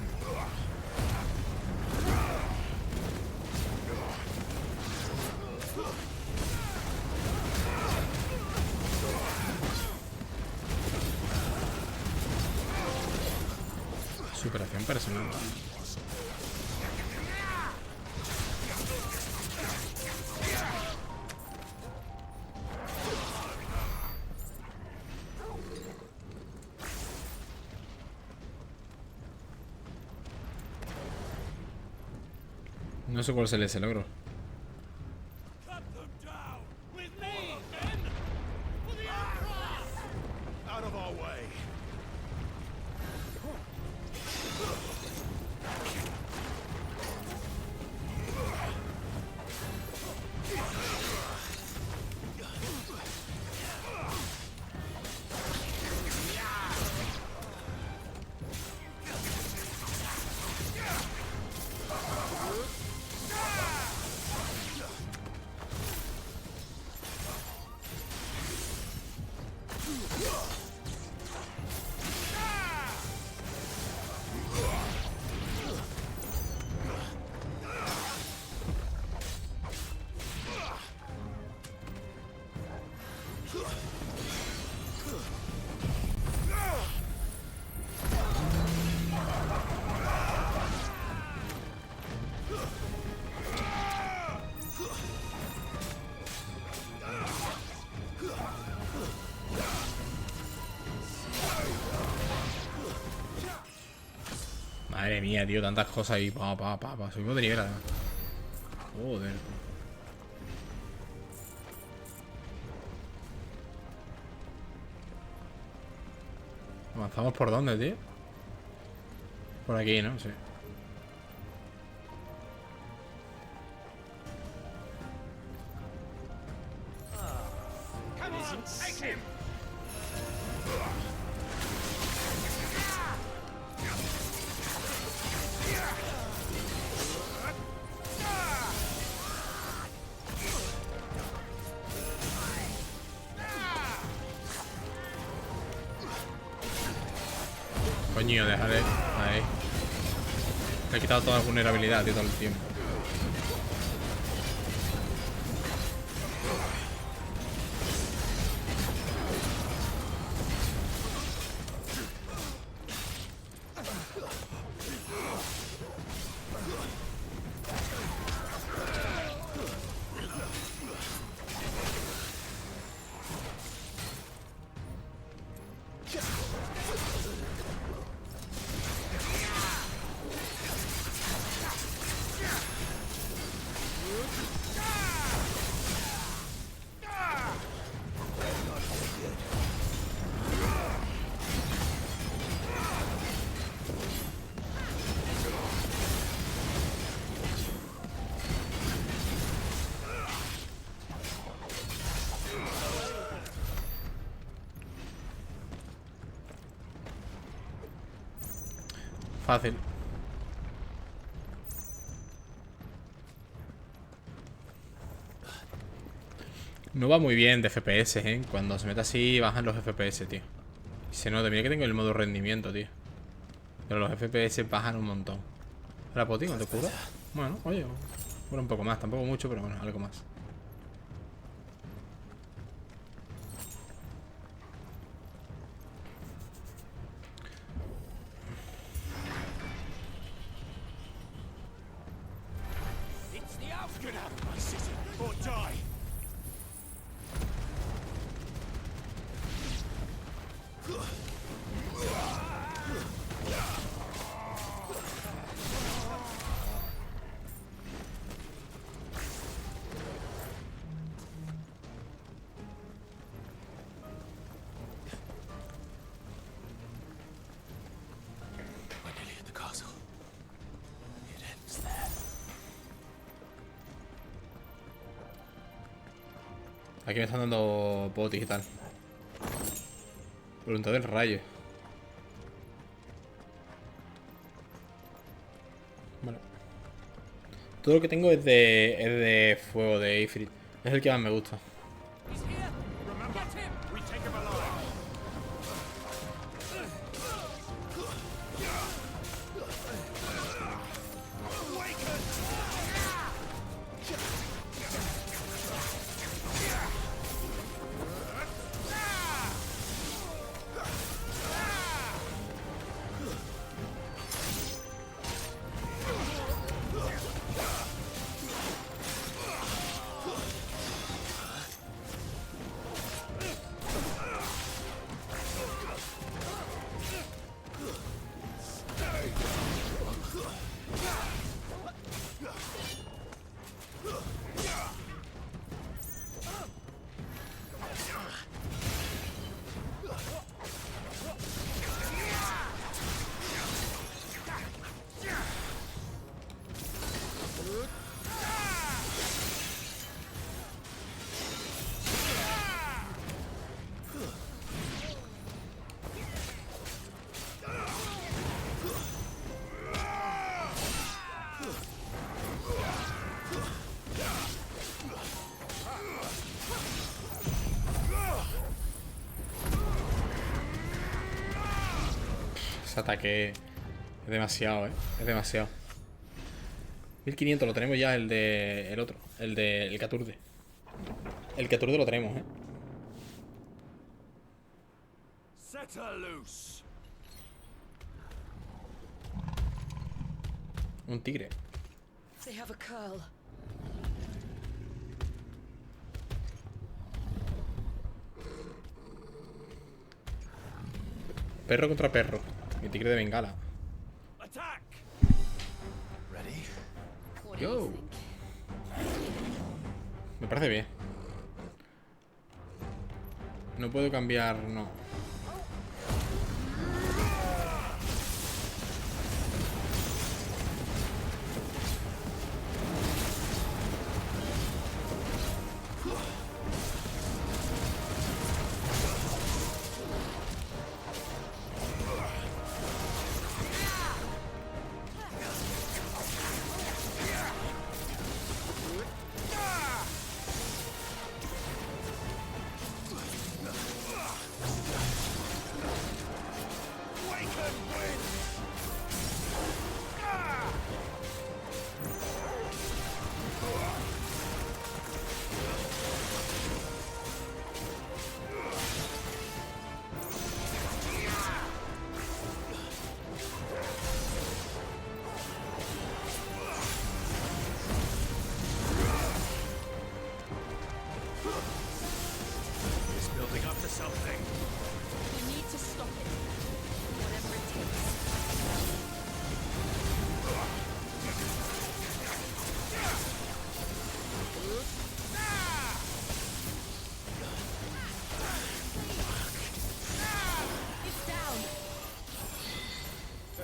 Speaker 1: Superación personal. No sé cuál es ese logro.
Speaker 6: cut them down! With me, men! For the Emperor!
Speaker 8: Out of our way.
Speaker 1: Madre mía, tío, tantas cosas ahí. Subimos de nivel además. Joder. ¿Avanzamos por dónde, tío? Por aquí, ¿no? Sí. Coño, dejaré ahí. Le he quitado toda la vulnerabilidad, tío, todo el tiempo. Fácil. No va muy bien de FPS, ¿eh? Cuando se mete así bajan los FPS, tío. Y se nota, mira que tengo el modo rendimiento, tío. Pero los FPS bajan un montón. ¿Ahora Poti, no te cura? Bueno, oye, cura un poco más, tampoco mucho, pero bueno, algo más.
Speaker 6: Get out of my city or die! We're nearly at the castle. It ends there.
Speaker 1: Aquí me están dando potis y tal. Voluntad del rayo. Bueno. Todo lo que tengo es de fuego, de Ifrit. Es el que más me gusta.
Speaker 6: He's here! Remember? Get him! We take him alive!
Speaker 1: Ese ataque es demasiado, es demasiado. 1500 lo tenemos ya, el de... El otro, el de... El 14. El 14 lo tenemos,
Speaker 6: Set her loose.
Speaker 1: Un tigre.
Speaker 5: They have a curl.
Speaker 1: Perro contra perro. Mi tigre de bengala.
Speaker 6: Attack!
Speaker 1: Go. Me parece bien. No puedo cambiar, no.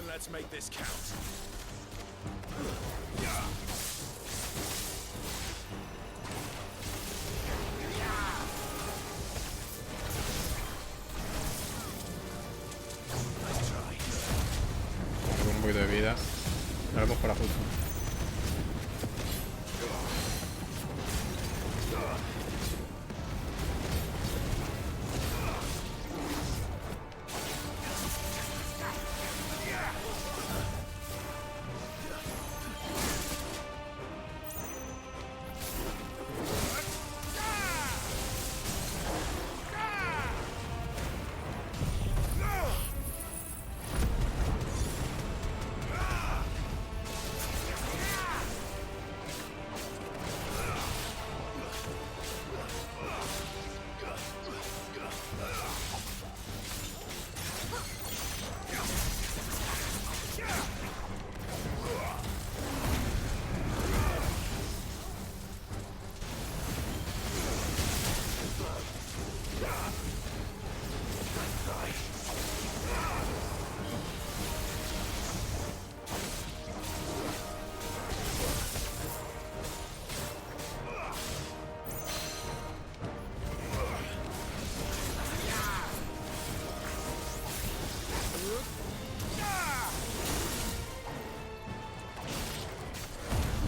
Speaker 6: Let's make this count.
Speaker 1: Con un poquito de vida. Lo haremos para justo.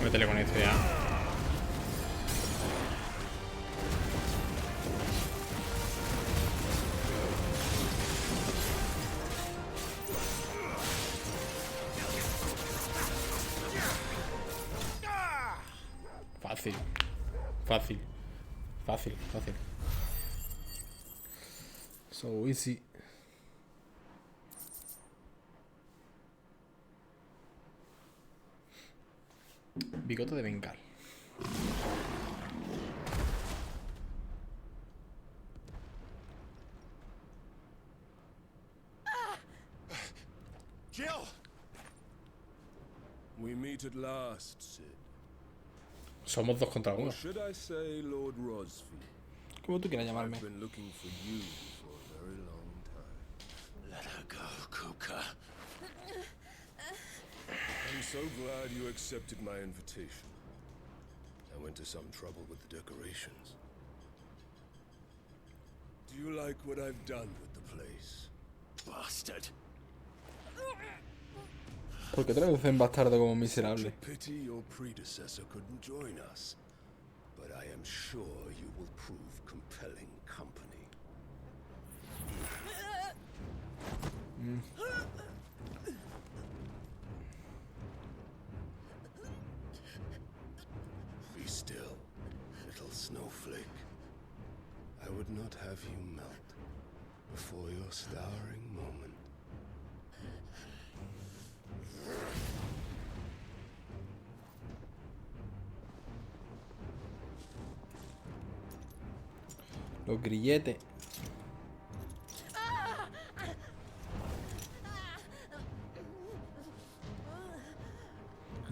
Speaker 1: Métele con esto ya. Fácil. Fácil. Fácil, fácil. So easy. Bigote de bengal.
Speaker 6: Jill!
Speaker 8: We meet at last, Sid.
Speaker 1: Somos dos contra uno.
Speaker 8: Or should I say Lord Rosfield?
Speaker 1: Como tú quieras llamarme.
Speaker 8: I've been looking for you for a very long time.
Speaker 2: Let her go, Kupka.
Speaker 8: I'm so glad you accepted my invitation. I went to some trouble with the decorations. Do you like what I've done with the place?
Speaker 2: Bastard.
Speaker 1: ¿Por qué traducen bastardo como
Speaker 8: Such
Speaker 1: miserable?
Speaker 8: a pity your predecessor couldn't join us. But I am sure you will prove compelling company. Be still, little snowflake. I would not have you melt before your starring moment.
Speaker 1: Los grilletes.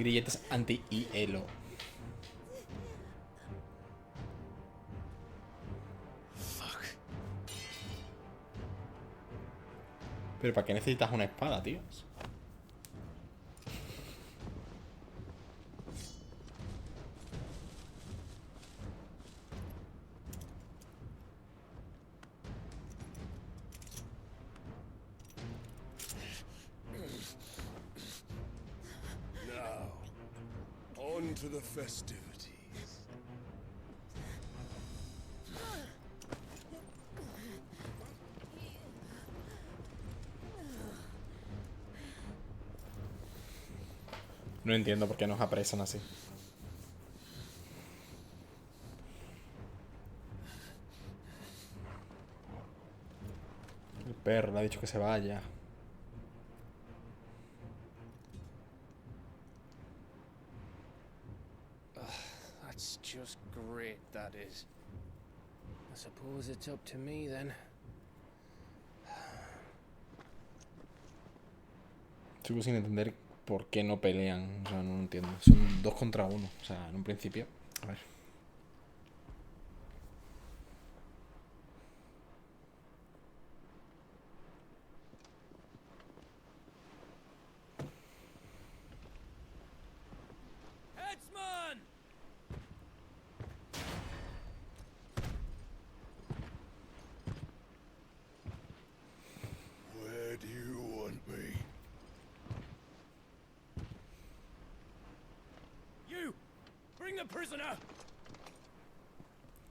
Speaker 1: Grilletes anti-hielo.
Speaker 2: Fuck.
Speaker 1: Pero ¿para qué necesitas una espada, tío?
Speaker 8: On to the festivities.
Speaker 1: No entiendo por qué nos apresan así. El perro le ha dicho que se vaya.
Speaker 7: That's just great, that is. I suppose it's up to me then.
Speaker 1: Sigo sin entender por qué no pelean. O sea, no lo entiendo. Son 2 contra 1. O sea, en un principio. A ver.
Speaker 6: Headsman!
Speaker 8: Where do you want me?
Speaker 6: You! Bring the prisoner!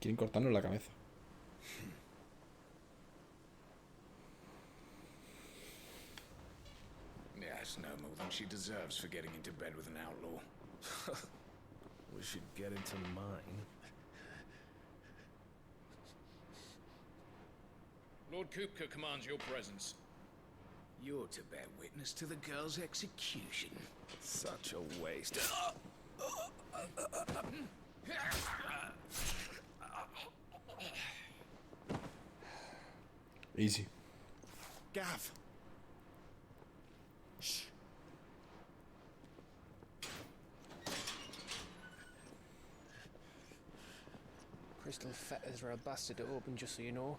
Speaker 1: Quieren cortarnos la cabeza.
Speaker 2: Yeah, it's no more than she deserves for getting into bed with an outlaw.
Speaker 11: We should get into mine.
Speaker 2: Lord Kupka commands your presence. You're to bear witness to the girl's execution.
Speaker 11: Such a waste.
Speaker 1: Easy.
Speaker 8: Gav.
Speaker 7: Crystal fetters are a bastard to open, just so you know.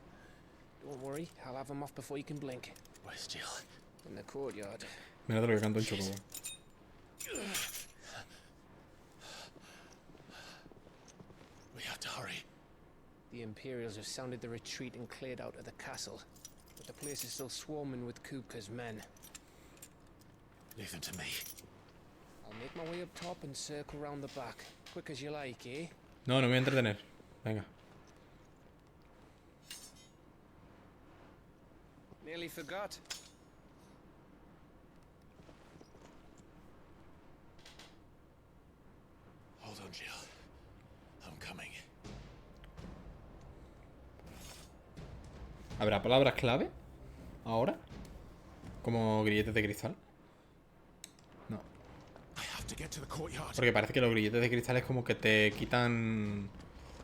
Speaker 7: Don't worry, I'll have them off before you can blink.
Speaker 2: Where's Jill?
Speaker 7: In the courtyard.
Speaker 1: Mira lo que canto el chocobo.
Speaker 2: We have to hurry.
Speaker 7: The Imperials have sounded the retreat and cleared out of the castle. But the place is still swarming with Kupka's men.
Speaker 2: Leave them to me.
Speaker 7: I'll make my way up top and circle round the back. Quick as you like, eh?
Speaker 1: No, no me voy a entretener. Venga.
Speaker 7: Nearly forgot.
Speaker 2: Hold on, Jill. I'm coming.
Speaker 1: ¿Habrá palabras clave? ¿Ahora? ¿Como grilletes de cristal? No.
Speaker 2: I have to get to the courtyard.
Speaker 1: Porque parece que los grilletes de cristal es como que te quitan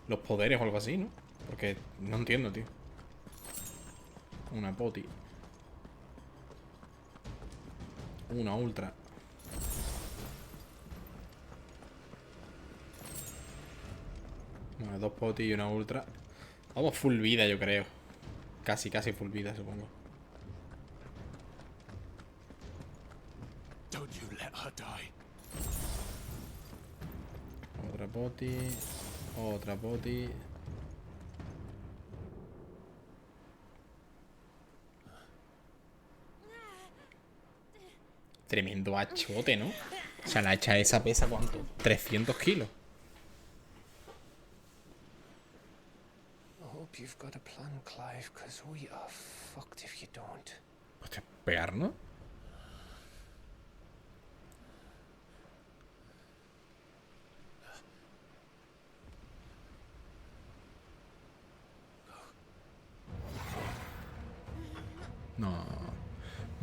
Speaker 1: los poderes o algo así, ¿no? Porque no entiendo, tío. Una poti. Una ultra. Bueno, 2 poti y una ultra. Vamos full vida, yo creo. Casi full vida, supongo.
Speaker 2: Don't you let her die.
Speaker 1: Otra poti. Otra poti. Tremendo hachote, ¿no? O sea, la hacha esa pesa ¿cuánto? 300 kilos.
Speaker 7: I hope you've got a plan, Clive, because we are fucked if you don't.
Speaker 1: Hostia, pegar, ¿no? No.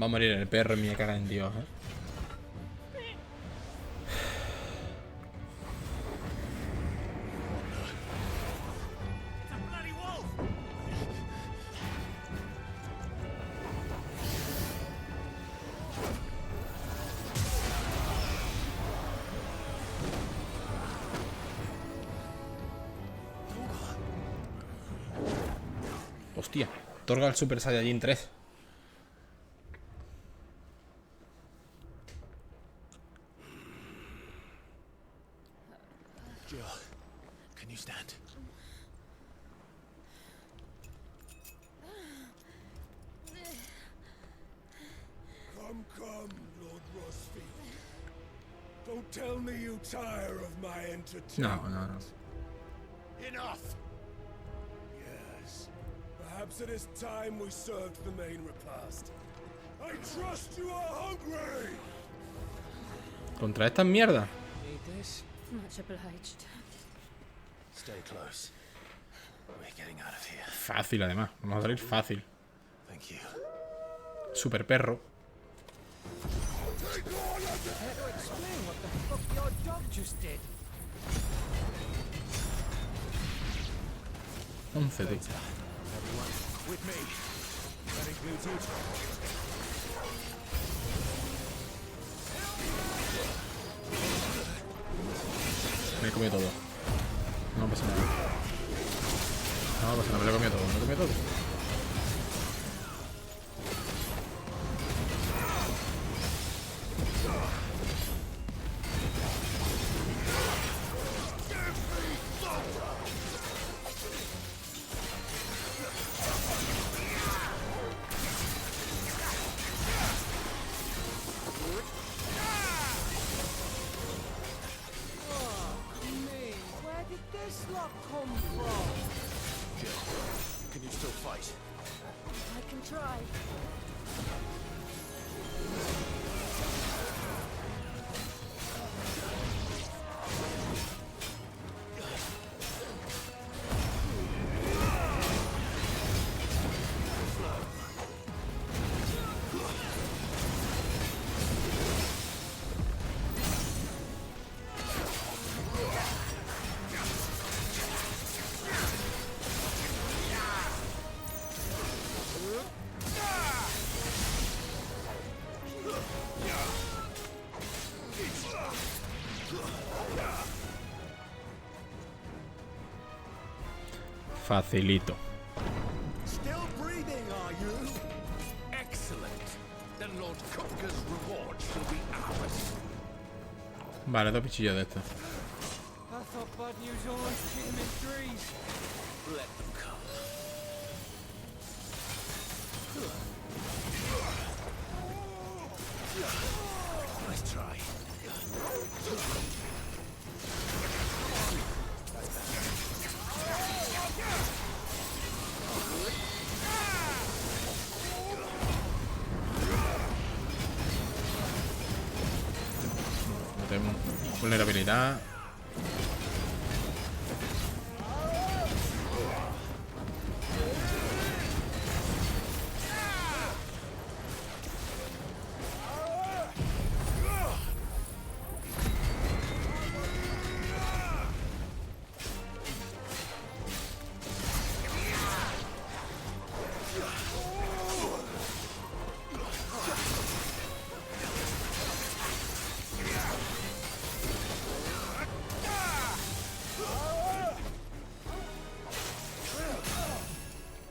Speaker 1: Va a morir el perro y me caga en Dios, ¿eh? Hostia, otorga el Super Saiyajin 3.
Speaker 2: Jill, can you stand?
Speaker 8: Come, Lord Rosfield. Don't tell me you tire of my entertainment.
Speaker 1: No.
Speaker 2: Enough!
Speaker 8: Yes. Perhaps it is time we served the main repast. I trust you are hungry!
Speaker 1: Contra esta mierda.
Speaker 10: Need this?
Speaker 9: Much obliged.
Speaker 2: Stay close. We're getting out of here.
Speaker 1: Fácil, además. Vamos a salir fácil.
Speaker 2: Thank you.
Speaker 1: Super perro.
Speaker 7: Care to explain what the fuck your dog just did?
Speaker 1: 11, tío.
Speaker 2: With me. That includes you.
Speaker 1: Me he comido todo. No pasa nada. No pasa nada, me lo he comido todo. Me lo he comido todo.
Speaker 7: Where did this lot come from?
Speaker 2: Jill, can you still fight?
Speaker 9: I can try.
Speaker 1: Facilito.
Speaker 2: Still breathing, are you? Excellent. Then Lord Kupka's reward shall be ours.
Speaker 1: Vale, dos pichillos de estos.
Speaker 7: I thought bad news always came in threes.
Speaker 2: Let them come. Nice try.
Speaker 1: No tenemos vulnerabilidad.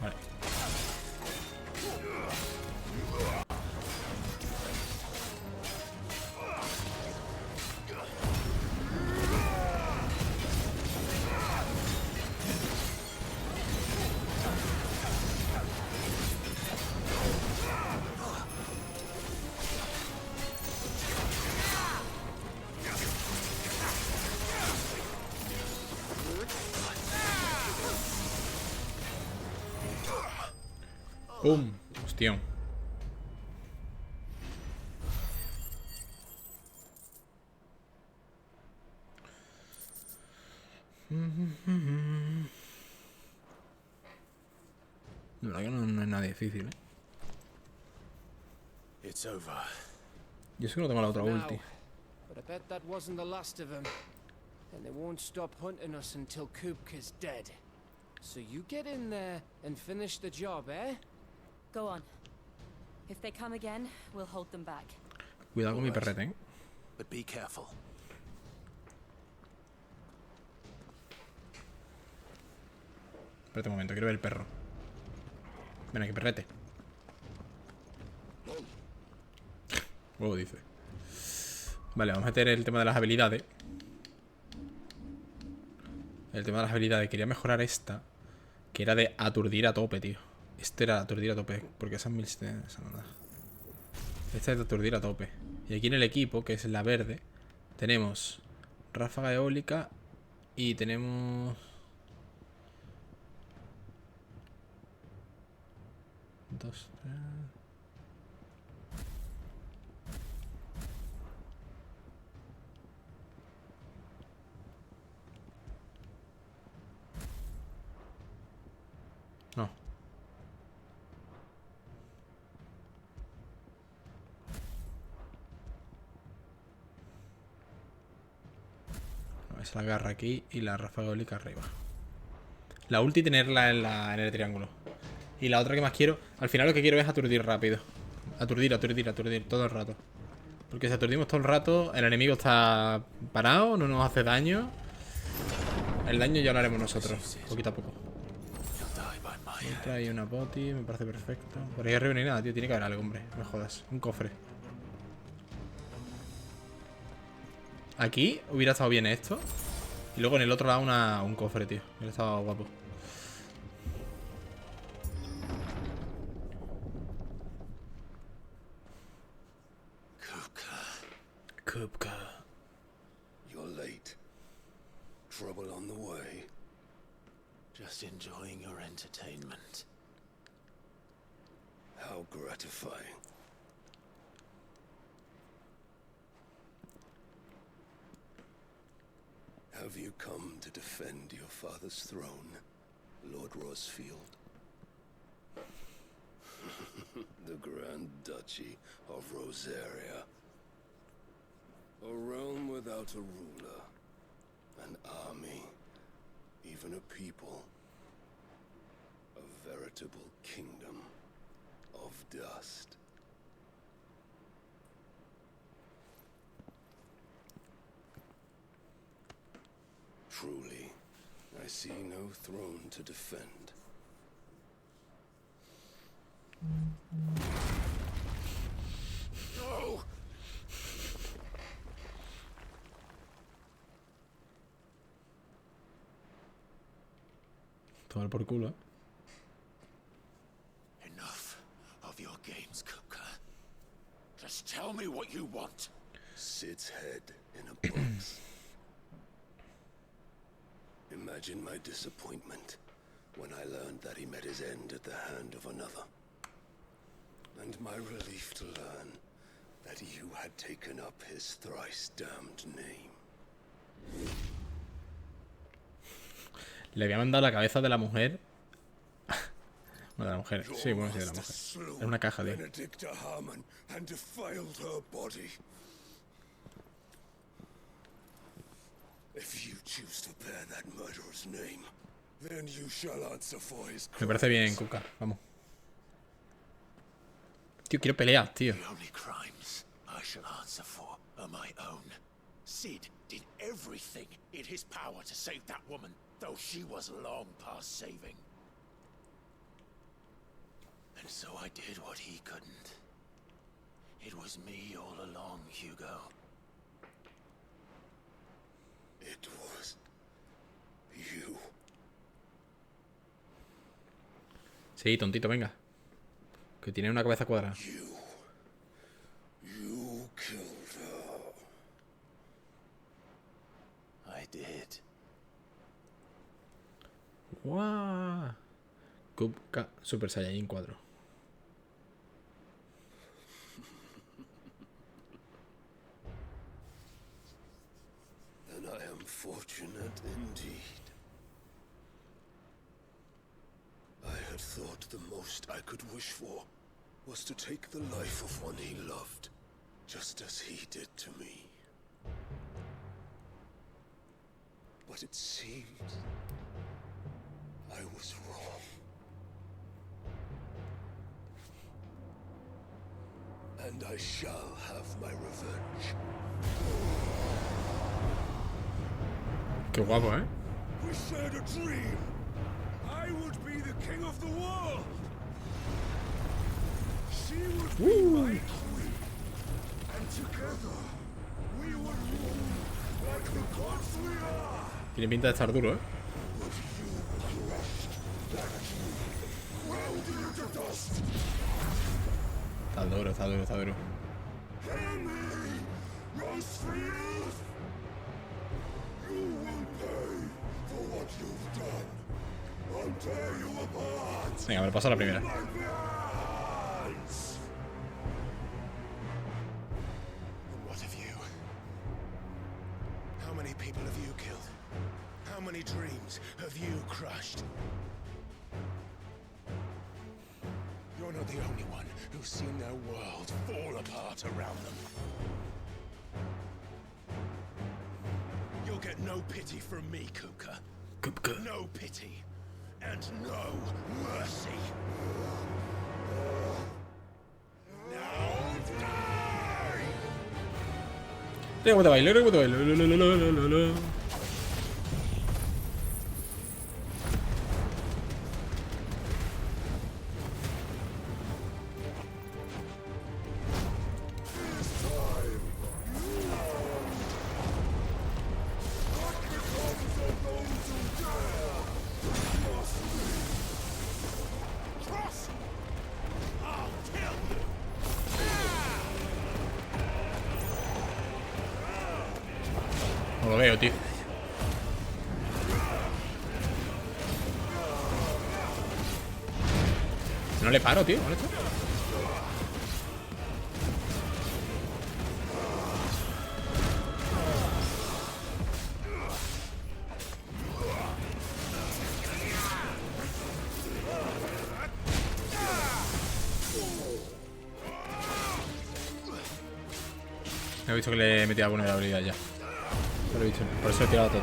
Speaker 1: Vale. ¡Pum! Hostia. La verdad que no es nada difícil, ¿eh?
Speaker 2: It's over.
Speaker 1: Yo sé que no tengo la otra ulti.
Speaker 7: But I bet that wasn't the last of them. And they won't stop hunting us until Kupka's dead. So you get in there and finish the job, eh?
Speaker 9: Go on. If they come again, we'll hold them back.
Speaker 1: Cuidado con mi perrete, ¿eh?
Speaker 2: But be careful.
Speaker 1: Espérate un momento, quiero ver el perro. Ven aquí, perrete. Dice. Vale, vamos a meter el tema de las habilidades. El tema de las habilidades. Quería mejorar esta, que era de aturdir a tope, tío. Este era aturdir a tope, porque esas 1700... Esa no da. Esta es de aturdir a tope. Y aquí en el equipo, que es la verde, tenemos ráfaga eólica y tenemos... 2, 3... No. Es la garra aquí y la ráfaga eólica arriba. La ulti tenerla en el triángulo. Y la otra que más quiero... Al final lo que quiero es aturdir rápido. Aturdir todo el rato. Porque si aturdimos todo el rato, el enemigo está parado, no nos hace daño. El daño ya lo haremos nosotros, poquito a poco. Trae una poti, me parece perfecto. Por ahí arriba no hay nada, tío. Tiene que haber algo, hombre. No me jodas. Un cofre. Aquí hubiera estado bien esto. Y luego en el otro lado un cofre, tío. Hubiera estado guapo. Kupka.
Speaker 8: You're late. Trouble on the way.
Speaker 2: Just enjoying your entertainment.
Speaker 8: How gratifying. Have you come to defend your father's throne, Lord Rosfield? The Grand Duchy of Rosaria. A realm without a ruler. An army. Even a people. A veritable kingdom of dust. Truly, I see no throne to defend. No!
Speaker 1: Tomar por culo, ¿eh?
Speaker 2: Enough of your games, Kupka. Just tell me what you want.
Speaker 8: Sid's head in a box. Imagine my disappointment when I learned that he met his end at the hand of another. And my relief to learn that you had taken up his thrice-damned name.
Speaker 1: Le había mandado la cabeza de la mujer. Bueno, de la mujer. Sí, bueno, sí, de la mujer. Es una caja, tío. Me parece bien, Kupka. Vamos. Tío, quiero pelear, tío.
Speaker 2: The only crimes I shall answer for are my own. Sid did everything in his power to save that woman, though she was long past saving. And so I did what he couldn't. It was me all along, Hugo.
Speaker 8: It was you.
Speaker 1: Sí, tontito, venga. Que tiene una cabeza cuadrada.
Speaker 8: You killed her.
Speaker 2: I did.
Speaker 1: ¡Guau! Kupka Super Saiyajin 4.
Speaker 8: Then I am fortunate indeed. I had thought the most I could wish for was to take the life of one he loved, just as he did to me. But it seems I was wrong. And I shall have my revenge.
Speaker 1: Qué guapo, ¿eh?
Speaker 8: We shared a dream. I would be the king of the world.
Speaker 1: Tiene pinta de estar duro, ¿eh? Está duro, está duro, está duro. Venga, me lo paso a la primera.
Speaker 8: What have you? How many people have you killed? How many dreams have you crushed? You're not the only one who's seen their world fall apart around them. You'll get no pity from me, Kupka.
Speaker 1: Kupka.
Speaker 8: No pity. And no mercy. Now die!
Speaker 1: Mira cómo te bailo, mira cómo te bailo. No lo veo, tío. No le paro, tío. ¿Dónde está? He visto que le he metido alguna vulnerabilidad ya. Lo he visto, por eso he tirado todo.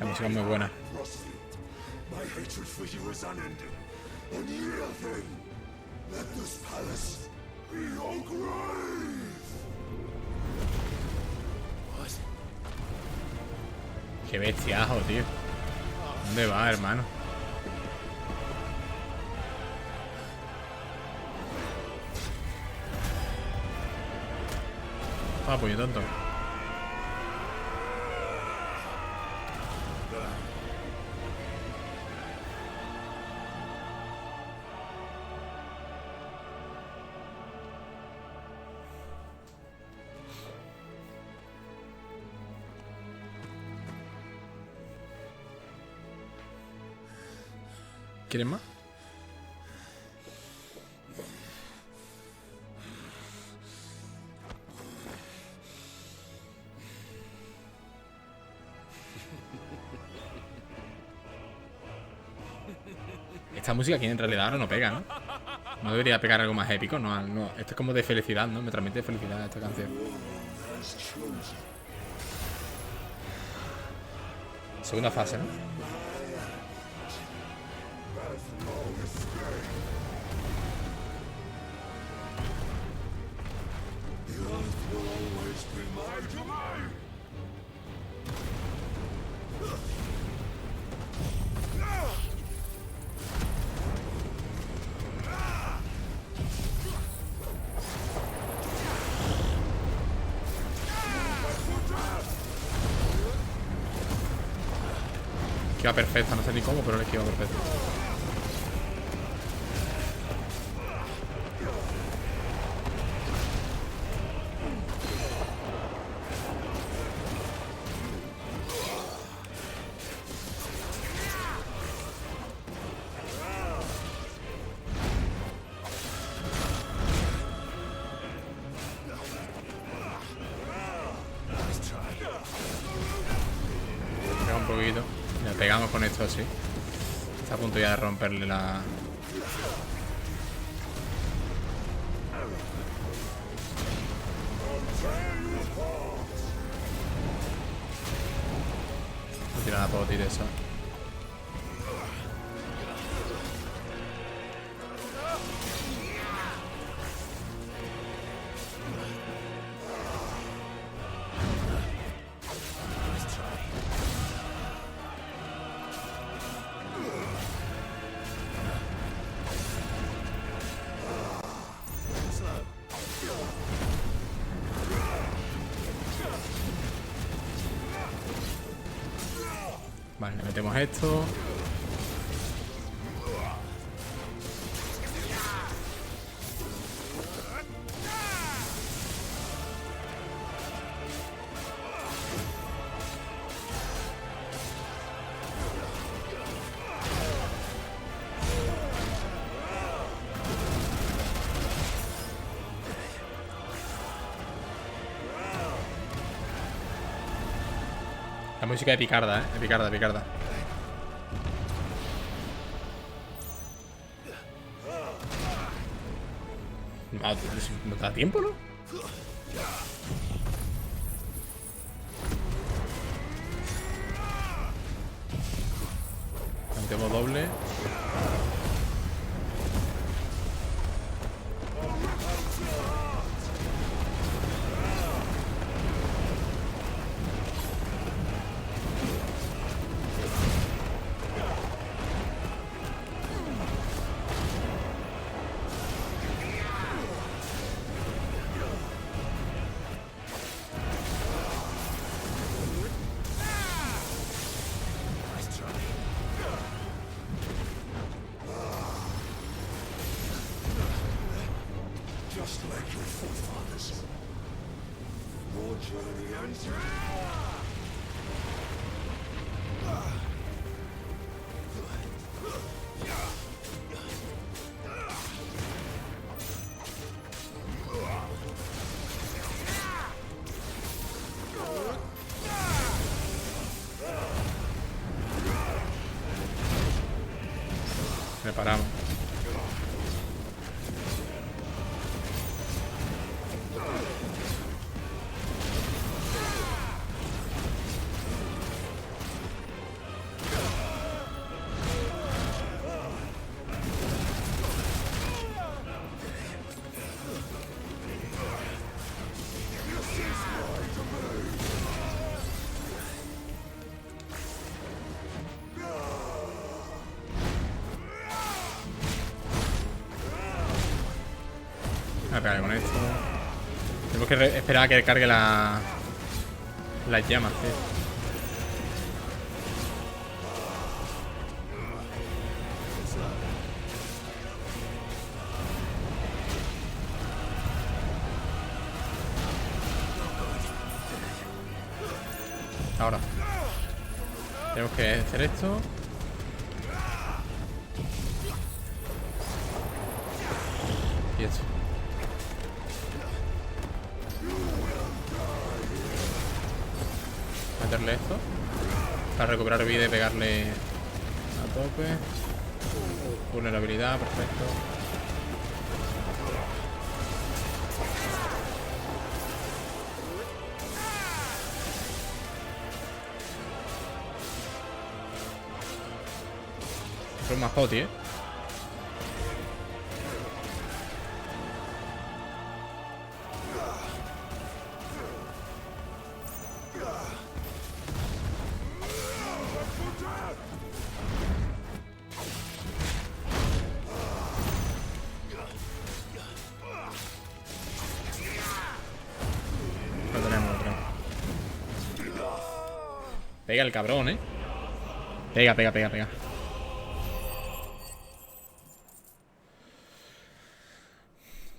Speaker 1: La música es muy buena.
Speaker 8: My hatred for you is unending. Unyielding. Let this palace be your grave. What?
Speaker 1: Qué bestiajo, tío. ¿Dónde va, hermano? Ah, pues yo tonto. ¿Quieres más? Esta música aquí en realidad ahora no pega, ¿no? No debería pegar algo más épico, no, no. Esto es como de felicidad, ¿no? Me transmite felicidad esta canción. Segunda fase, ¿no? Esquiva perfecta, no sé ni cómo, pero la esquiva perfecta. Pega un poquito. Le pegamos con esto así. Está a punto ya de romperle la... No tira nada por tirar esa. Vale, le metemos esto. La música de picarda, ¿eh? De picarda, picarda. No te da tiempo, ¿no? Metemos doble. Reparamos. Voy a pegar con esto. Tenemos que esperar a que cargue las llamas, tío. Ahora tenemos que hacer esto. Y esto. Meterle esto para recuperar vida y pegarle a tope. Vulnerabilidad, perfecto. Esto es más hoti, ¿eh? Pega el cabrón, ¿eh? Pega, pega, pega, pega.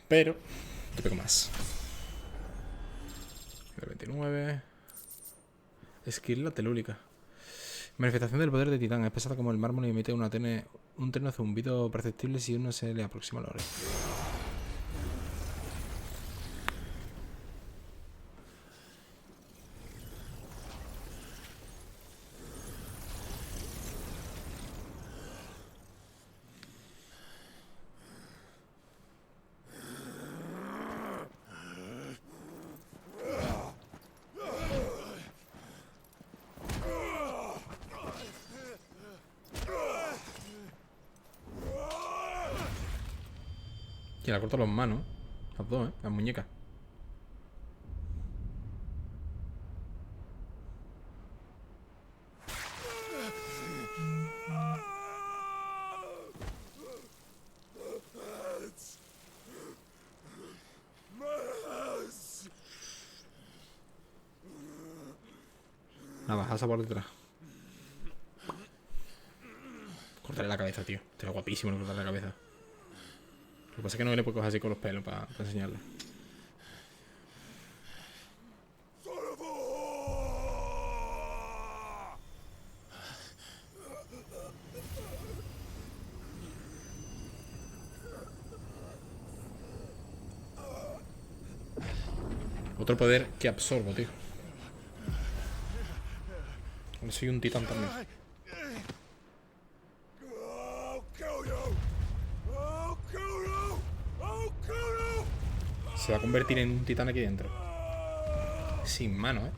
Speaker 1: Pero yo pego más. 29. Skill la telúrica. Manifestación del poder de Titán. Es pesada como el mármol y emite un tenue zumbido perceptible si uno se le aproxima a la oreja. Que le corto las manos. Las dos, las muñecas. Nada, pasa por detrás. Cortarle la cabeza, tío. Está guapísimo no cortarle la cabeza. Lo que pasa es que no le puedo coger así con los pelos para enseñarle. Otro poder que absorbo, tío. Ahora soy un titán también. Se va a convertir en un titán aquí dentro. Sin mano, ¿eh?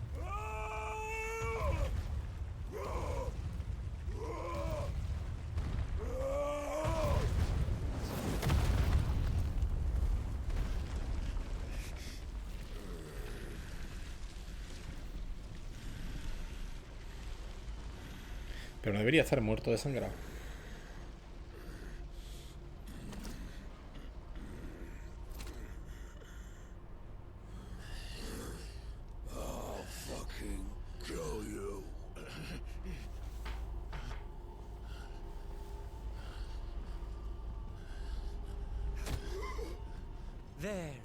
Speaker 1: Pero no debería estar muerto desangrado.
Speaker 12: There.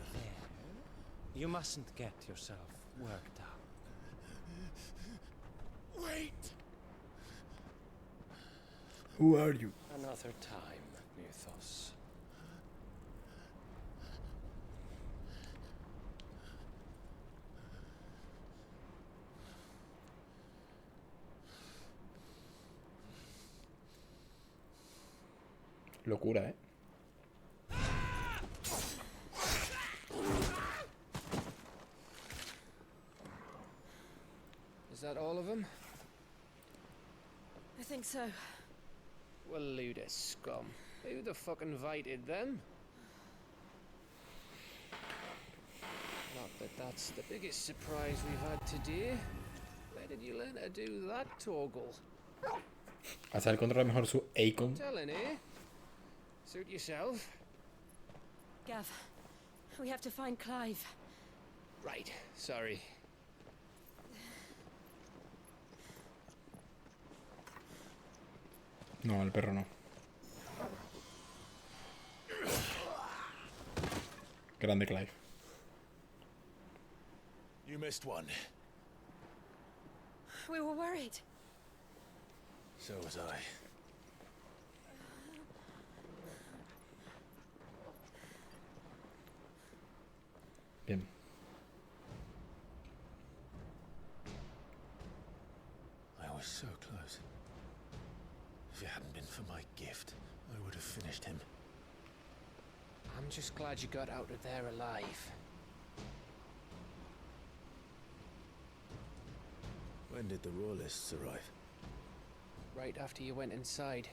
Speaker 12: You mustn't get yourself worked up.
Speaker 6: Wait!
Speaker 1: Who are you?
Speaker 12: Another time, Mythos.
Speaker 1: Locura, ¿eh?
Speaker 7: Is that all of them?
Speaker 5: I think so.
Speaker 7: Well, load of scum. Who the fuck invited them? Not that that's the biggest surprise we've had today. Where did you learn to do that, Toggle?
Speaker 1: Hacer controlar mejor su icon.
Speaker 7: Telling, eh? Suit yourself.
Speaker 5: Gav, we have to find Clive.
Speaker 7: Right, sorry.
Speaker 1: No, el perro no. Grande Clive.
Speaker 2: You missed one.
Speaker 5: We were worried.
Speaker 2: So was I.
Speaker 1: Bien.
Speaker 2: I was so close. If it hadn't been for my gift, I would have finished him.
Speaker 7: I'm just glad you got out of there alive.
Speaker 2: When did the Royalists arrive?
Speaker 7: Right after you went inside.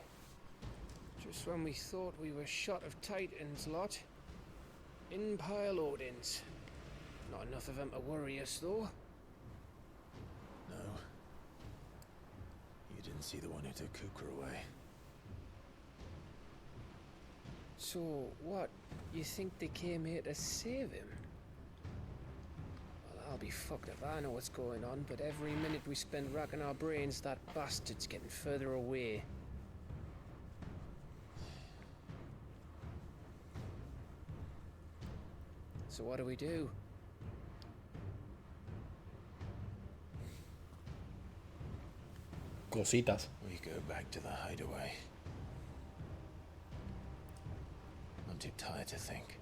Speaker 7: Just when we thought we were shot of Titans lot. In pile Odins. Not enough of them to worry us though.
Speaker 2: No. You didn't see the one who took Kupka away.
Speaker 7: So, what? You think they came here to save him? Well, I'll be fucked if I know what's going on, but every minute we spend racking our brains, that bastard's getting further away. So what do we do?
Speaker 1: Cositas.
Speaker 2: We go back to the hideaway. I'm too tired to think.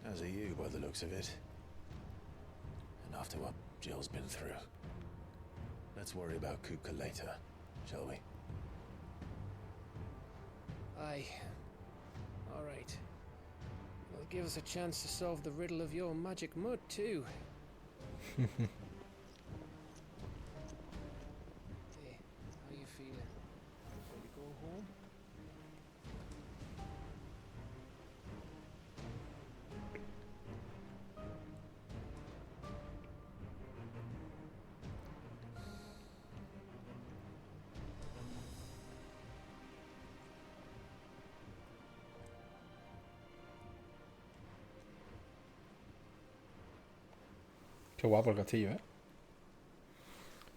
Speaker 2: As are you, by the looks of it. And after what Jill's been through. Let's worry about Kupka later, shall we?
Speaker 7: Aye. All right. It'll give us a chance to solve the riddle of your magic mud, too. Hey, how you feeling? Ready to go home?
Speaker 1: Qué guapo el castillo, ¿eh?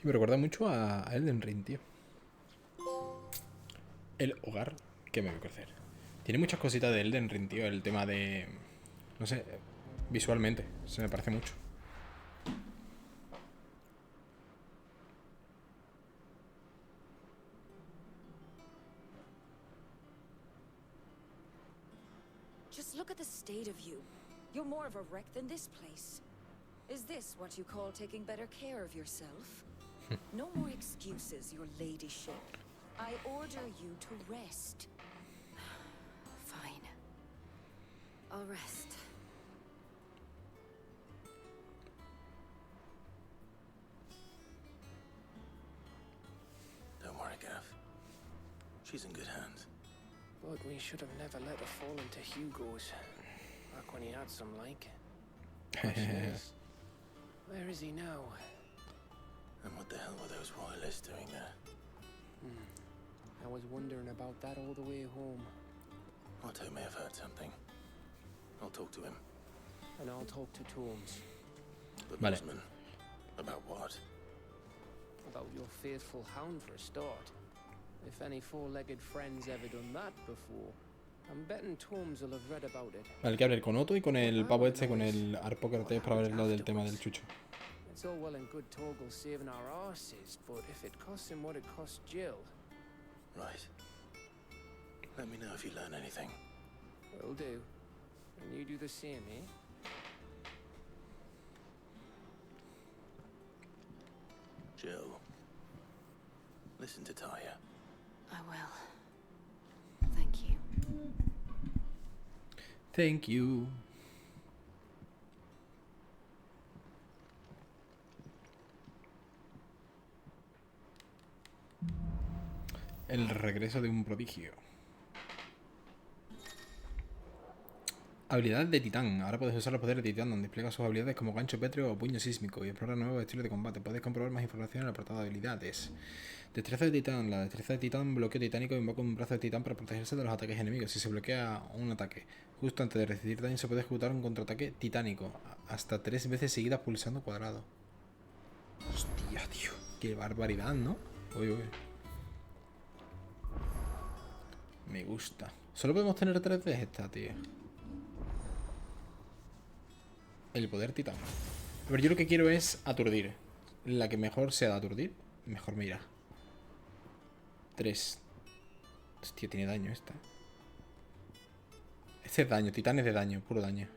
Speaker 1: Me recuerda mucho a Elden Ring, tío. El hogar que me veo crecer. Tiene muchas cositas de Elden Ring, tío. El tema de... No sé, visualmente. Se me parece mucho.
Speaker 5: Just look at the state of you. You're more of a wreck than this place. Is this what you call taking better care of yourself? No more excuses, your ladyship. I order you to rest. Fine. I'll rest.
Speaker 2: Don't worry, Gav. She's in good hands.
Speaker 7: But we should have never let her fall into Hugo's. Back when he had some like. Where is he now?
Speaker 2: And what the hell were those royalists doing there?
Speaker 7: I was wondering about that all the way home.
Speaker 2: Otto may have heard something. I'll talk to him.
Speaker 7: And I'll talk to Tomes.
Speaker 2: But
Speaker 1: Vale.
Speaker 2: Osman, about what?
Speaker 7: About your faithful hound for a start. If any four-legged friends ever done that before, I'm betting Tomes will have read about it.
Speaker 1: Vale, hay que hablar con Otto y con el pavo este, con el arpo cortés para ver lo del tema del chucho.
Speaker 7: It's all well and good Torgal saving our arses, but if it costs him what it cost Jill...
Speaker 2: Right. Let me know if you learn anything.
Speaker 7: Will do. And you do the same, eh?
Speaker 2: Jill, listen to Taya.
Speaker 5: I will. Thank you.
Speaker 1: Thank you. El regreso de un prodigio. Habilidad de titán. Ahora puedes usar los poderes de titán, donde despliega sus habilidades como gancho pétreo o puño sísmico y explora nuevos estilos de combate. Puedes comprobar más información en el apartado de habilidades. Destreza de titán. La destreza de titán, bloqueo titánico, invoca un brazo de titán para protegerse de los ataques enemigos. Si se bloquea un ataque justo antes de recibir daño, se puede ejecutar un contraataque titánico hasta 3 veces seguidas pulsando cuadrado. Hostia, tío. Qué barbaridad, ¿no? Uy, uy. Me gusta. Solo podemos tener 3 de esta, tío. El poder titán. A ver, yo lo que quiero es aturdir. La que mejor sea de aturdir, mejor me irá. 3. Hostia, tiene daño esta. Este es daño, titán es de daño, puro daño.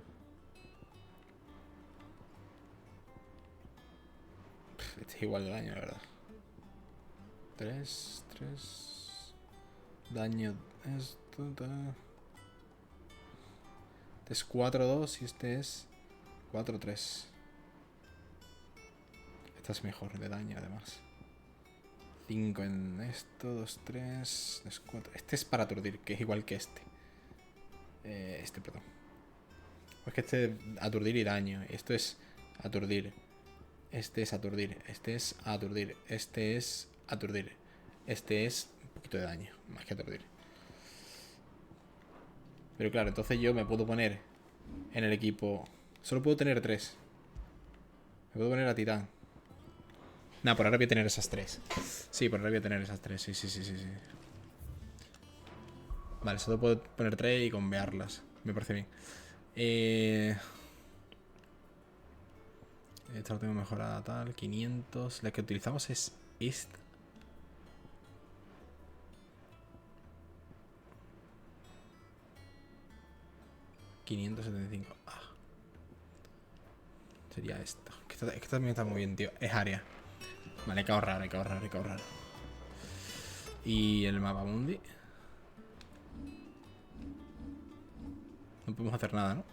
Speaker 1: Este es igual de daño, la verdad. 3. Daño. Esto. Este es 4-2 y este es 4-3. Esta es mejor de daño, además. 5 en esto, 2-3. 2-4. Este es para aturdir, que es igual que este. Perdón. Es que este es aturdir y daño. Esto es aturdir. Este es aturdir. Este es aturdir. Este es aturdir. Este es un poquito de daño, más que aturdir. Pero claro, entonces yo me puedo poner en el equipo... Solo puedo tener 3. Me puedo poner a titán. Nah, por ahora voy a tener esas 3. Sí, por ahora voy a tener esas 3. Sí. Vale, solo puedo poner 3 y convearlas. Me parece bien. Esta lo tengo mejorada tal. 500. La que utilizamos es esta. $575. Ah. Sería esta. Es que también está muy bien, tío. Es área. Vale, hay que ahorrar. Y el mapa mundi. No podemos hacer nada, ¿no?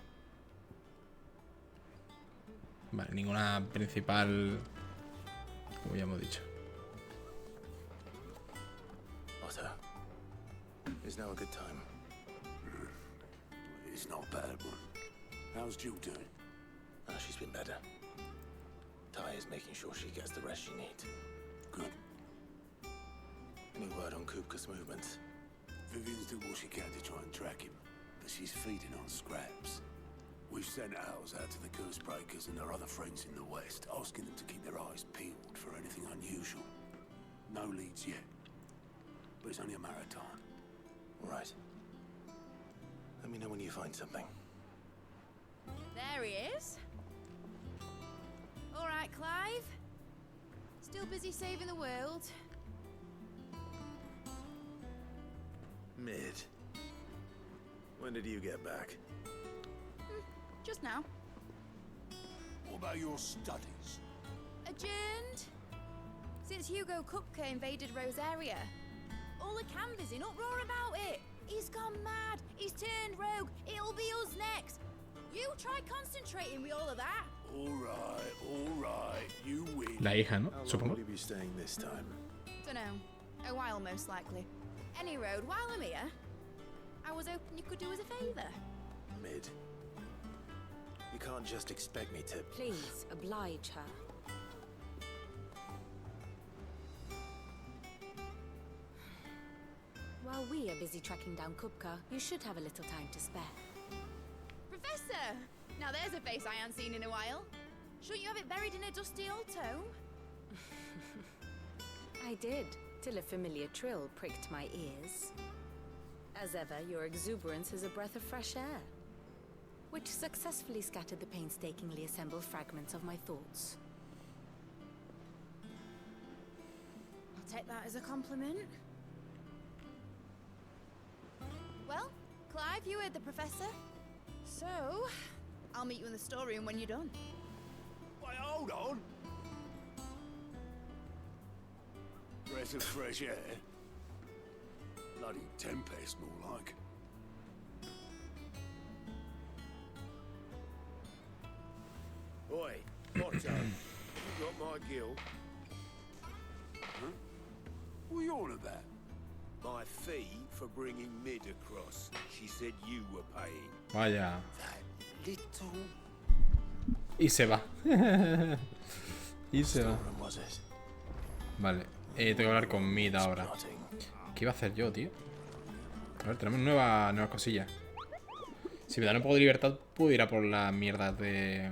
Speaker 1: Vale, ninguna principal. Como ya hemos dicho.
Speaker 2: Otto, is now a good time?
Speaker 8: It's not a bad one. How's Jill doing?
Speaker 2: Oh, she's been better. Ty is making sure she gets the rest she needs.
Speaker 8: Good.
Speaker 2: Any word on Kupka's movements?
Speaker 8: Vivian's doing what she can to try and track him, but she's feeding on scraps. We've sent ours out to the curse breakers and their other friends in the west, asking them to keep their eyes peeled for anything unusual. No leads yet, but it's only a matter of time.
Speaker 10: Right. Let me know when you find something.
Speaker 9: There he is. All right, Clive. Still busy saving the world.
Speaker 11: Mid. When did you get back?
Speaker 9: Just now.
Speaker 8: What about your studies?
Speaker 9: Adjourned. Since Hugo Kupka invaded Rosaria. All the canvas in uproar about it. He's gone mad. He's turned rogue. It'll be us next. You try concentrating with all of that.
Speaker 8: All right, you win.
Speaker 1: La hija, ¿no?
Speaker 11: How long
Speaker 1: Supongo.
Speaker 11: will you be staying this time?
Speaker 9: Dunno. A while, most likely. Any road, while I'm here, I was hoping you could do us a favour.
Speaker 10: Mid. You can't just expect me to...
Speaker 5: Please, oblige her. While we are busy tracking down Kupka, you should have a little time to spare.
Speaker 9: Professor! Now there's a face I haven't seen in a while. Shouldn't you have it buried in a dusty old tome?
Speaker 5: I did, till a familiar trill pricked my ears. As ever, your exuberance is a breath of fresh air, which successfully scattered the painstakingly assembled fragments of my thoughts.
Speaker 9: I'll take that as a compliment. Well, Clive, you heard the professor. So, I'll meet you in the storeroom when you're done.
Speaker 8: Wait, hold on. Breath of fresh air. Bloody tempest, more like.
Speaker 11: Oi, Otto, you got my gill?
Speaker 8: Huh? What are you on about?
Speaker 11: My fee for bringing Mid across. She said you were paying.
Speaker 1: Vaya.
Speaker 11: That little...
Speaker 1: Y se va. Y se va.
Speaker 10: Storeroom, was it?
Speaker 1: Vale. Tengo que hablar con Mid ahora. ¿Qué iba a hacer yo, tío? A ver, tenemos nuevas cosillas. Si me dan un poco de libertad, puedo ir a por las mierdas de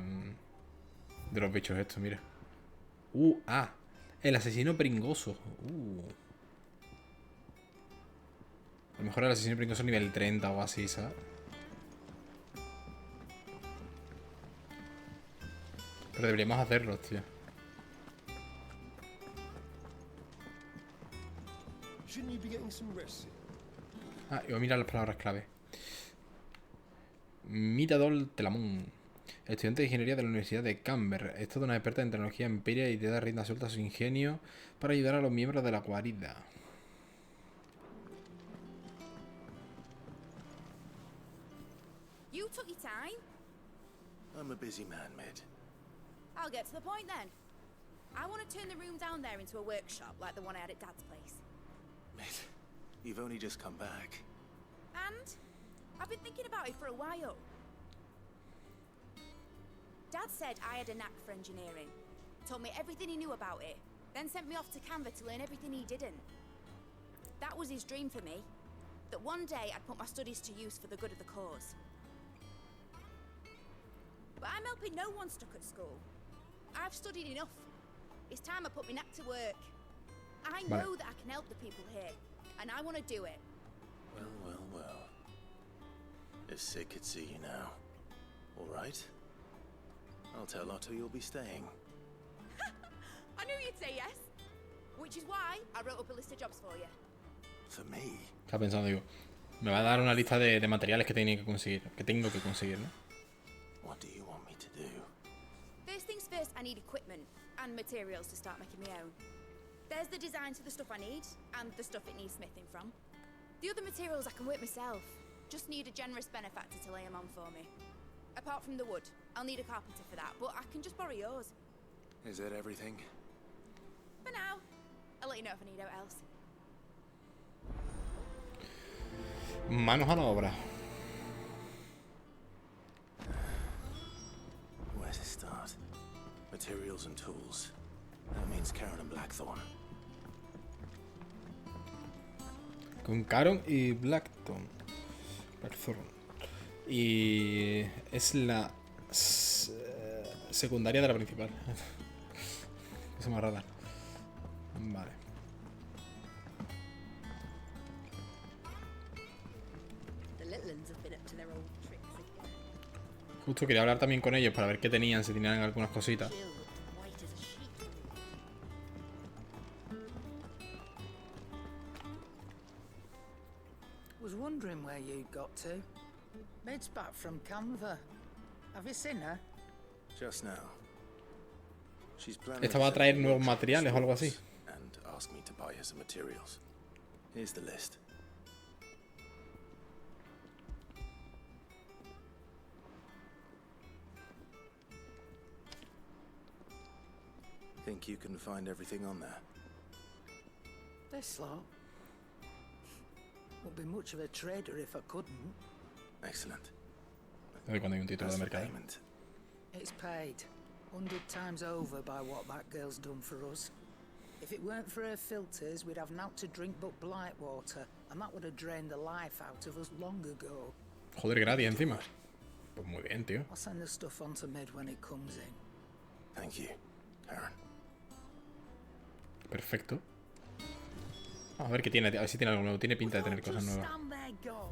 Speaker 1: los bichos estos, mira. El asesino pringoso. A lo mejor el asesino pringoso nivel 30 o así, ¿sabes? Pero deberíamos hacerlo, tío. Y voy a mirar las palabras clave. Mirador Telamón, estudiante de ingeniería de la Universidad de Canberra. Es toda una experta en tecnología empiria y te da rienda suelta a su ingenio para ayudar a los miembros de la guarida.
Speaker 9: You took your time.
Speaker 10: I'm a busy man, Mid.
Speaker 9: I'll get to the point then. I want to turn the room down there into a workshop like the one I had at Dad's place.
Speaker 10: Mid, you've only just come back.
Speaker 9: And I've been thinking about it for a while. Dad said I had a knack for engineering. Told me everything he knew about it. Then sent me off to Canva to learn everything he didn't. That was his dream for me. That one day I'd put my studies to use for the good of the cause. But I'm helping no one stuck at school. I've studied enough. It's time I put my knack to work. I know that I can help the people here. And I want to do it.
Speaker 10: Well, well, well. If Sid could see you now. All right. I'll tell Otto you'll be staying.
Speaker 9: I knew you'd say yes. Which is why I wrote up a list of jobs for you.
Speaker 10: For me?
Speaker 1: Estaba pensando, digo, me va a dar una lista de materiales que tengo que conseguir, ¿no?
Speaker 10: What do you want me to do?
Speaker 9: First things first, I need equipment and materials to start making my own. There's the designs for the stuff I need and the stuff it needs smithing from. The other materials I can work myself. Just need a generous benefactor to lay them on for me. Apart from the wood, I'll need a carpenter for that, but I can just borrow yours.
Speaker 10: Is that everything?
Speaker 9: For now. I'll let you know if I need out else.
Speaker 1: Manos a la obra.
Speaker 10: Where to start? Materials and tools. That means Karen and Blackthorn.
Speaker 1: Con Caron y Blackthorn. Y es la secundaria de la principal. Cosa más rara. Vale.
Speaker 3: The little ones have been up to their old tricks again.
Speaker 1: Justo quería hablar también con ellos para ver qué tenían, si tenían algunas cositas.
Speaker 3: Jill looked white as a sheet.
Speaker 13: Was wondering where you got to. Mid's back from Canva. Have you seen her?
Speaker 10: Just now. She's planning
Speaker 1: Esta va a traer nuevos materiales o algo así.
Speaker 10: and asked me to buy her some materials. Here's the list. Think you can find everything on there?
Speaker 13: This lot. Wouldn't be much of a trader if I couldn't.
Speaker 10: Excellent.
Speaker 1: Cuando hay un título
Speaker 10: As
Speaker 1: de
Speaker 10: for
Speaker 1: mercado.
Speaker 10: payment,
Speaker 13: It's paid 100 times over by what that girl's done for us. If it weren't for her filters, we'd have naught to drink but blight water, and that would have drained the life out of us long ago.
Speaker 1: Joder, gratis encima. Pues muy bien, tío.
Speaker 13: I'll send the stuff on to Mid when it comes in.
Speaker 10: thank you, Karen.
Speaker 1: Perfecto. Vamos a ver qué tiene, a ver si tiene algo nuevo. Tiene pinta de tener cosas nuevas.
Speaker 13: Stand there, go.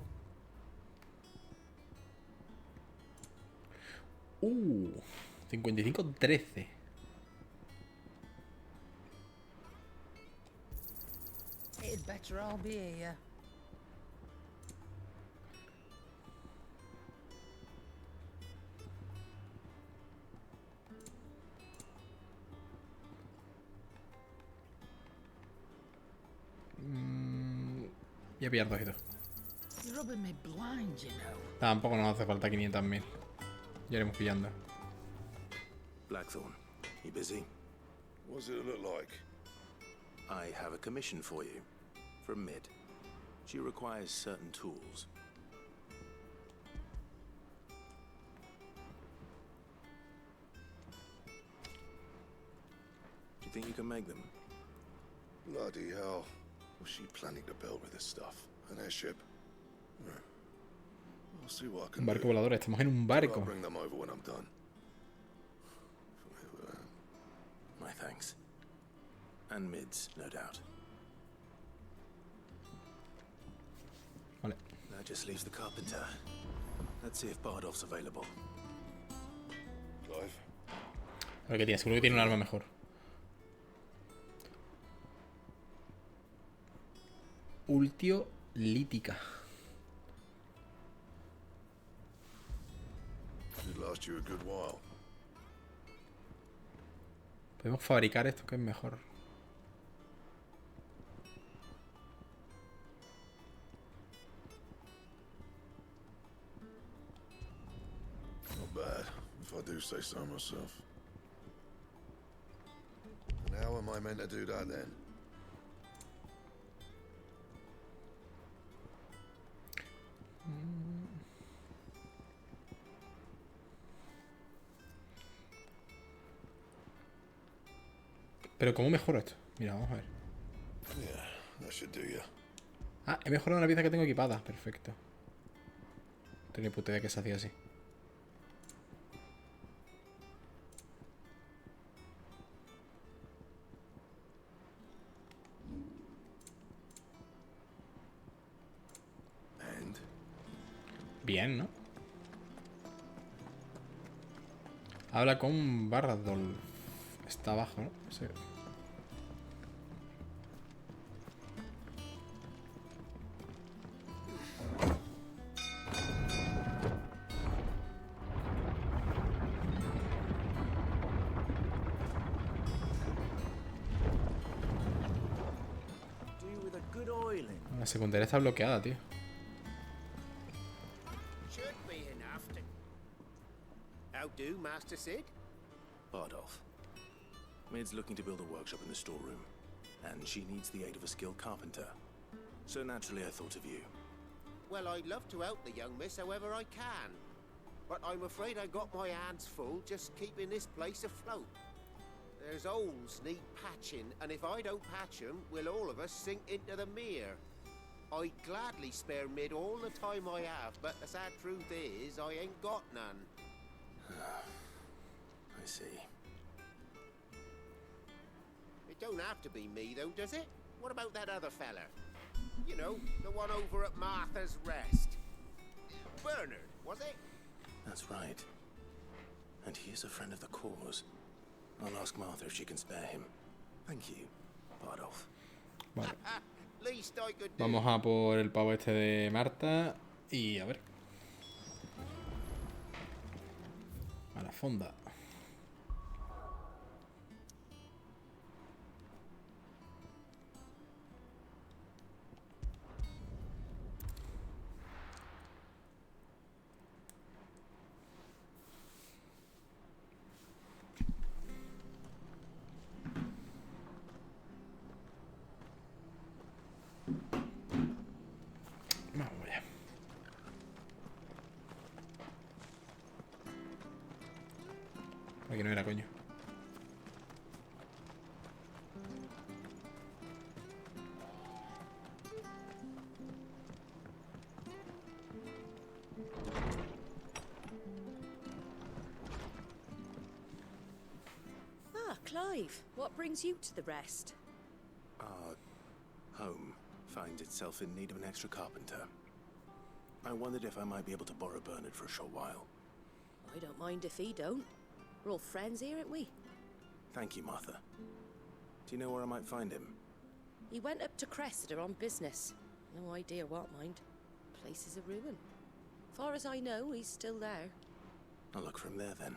Speaker 1: 55-13.
Speaker 13: It'd better all be here.
Speaker 1: Voy a pillar dojitos.
Speaker 13: You're rubbing me blind, you know.
Speaker 1: Tampoco nos hace falta 500.000. Ya iremos pillando.
Speaker 10: Blackthorn, you busy?
Speaker 8: What's it look like?
Speaker 10: I have a commission for you. From Mid. She requires certain tools. Do you think you can make them?
Speaker 8: Bloody hell. What's she planning to build with this stuff? An airship? I'll see what I can
Speaker 1: Un barco
Speaker 8: do.
Speaker 1: volador. Estamos en un
Speaker 8: I'll
Speaker 1: barco.
Speaker 8: bring them over when I'm done.
Speaker 10: My thanks. And Mid's, no doubt.
Speaker 1: Vale.
Speaker 10: That just leaves the carpenter. Let's see if Bardolph's available.
Speaker 8: Clive?
Speaker 1: A ver qué tiene. Seguro que tiene un arma mejor. Ultio lítica.
Speaker 8: Should last you a good while.
Speaker 1: Podemos fabricar esto que es mejor.
Speaker 8: Not bad, if I do say so myself. And how am I meant to do that then?
Speaker 1: Pero ¿cómo mejoro esto? Mira, vamos a ver.
Speaker 8: Yeah, that should do ya.
Speaker 1: Ah, he mejorado una pieza que tengo equipada. Perfecto. No tenía puta idea que se hacía así.
Speaker 8: And?
Speaker 1: Bien, ¿no? Habla con Bardolph. Está abajo, ¿no? Sí. La secundaria está bloqueada, tío.
Speaker 11: Should be enough to... How do, Master Sid?
Speaker 10: Bardolph. Mid's looking to build a workshop in the storeroom, and she needs the aid of a skilled carpenter. So naturally I thought of you.
Speaker 11: Well, I'd love to help the young miss however I can. But I'm afraid I got my hands full just keeping this place afloat. There's holes need patching, and if I don't patch 'em, will all of us sink into the mere. I'd gladly spare Mid all the time I have, but the sad truth is I ain't got none.
Speaker 8: I see.
Speaker 11: It don't have to be me, though, does it? What about that other fella? You know, the one over at Martha's Rest. Bernard, was it?
Speaker 8: That's right. And he is a friend of the cause. I'll ask Martha if she can spare him. Thank you, Bardolph.
Speaker 1: Vale.
Speaker 11: Least I could do.
Speaker 1: Vamos a por el pavo este de Marta y a ver. A la fonda. Vamos allá. Aquí no era, coño.
Speaker 9: Ah, Clive, what brings you to the rest?
Speaker 8: Our home finds itself in need of an extra carpenter. I wondered if I might be able to borrow Bernard for a short while.
Speaker 9: I don't mind if he don't. We're all friends here, aren't we?
Speaker 8: Thank you, Martha. Do you know where I might find him?
Speaker 9: He went up to Cressida on business. No idea what, mind. Place is a ruin. Far as I know, he's still there.
Speaker 8: I'll look for him there then.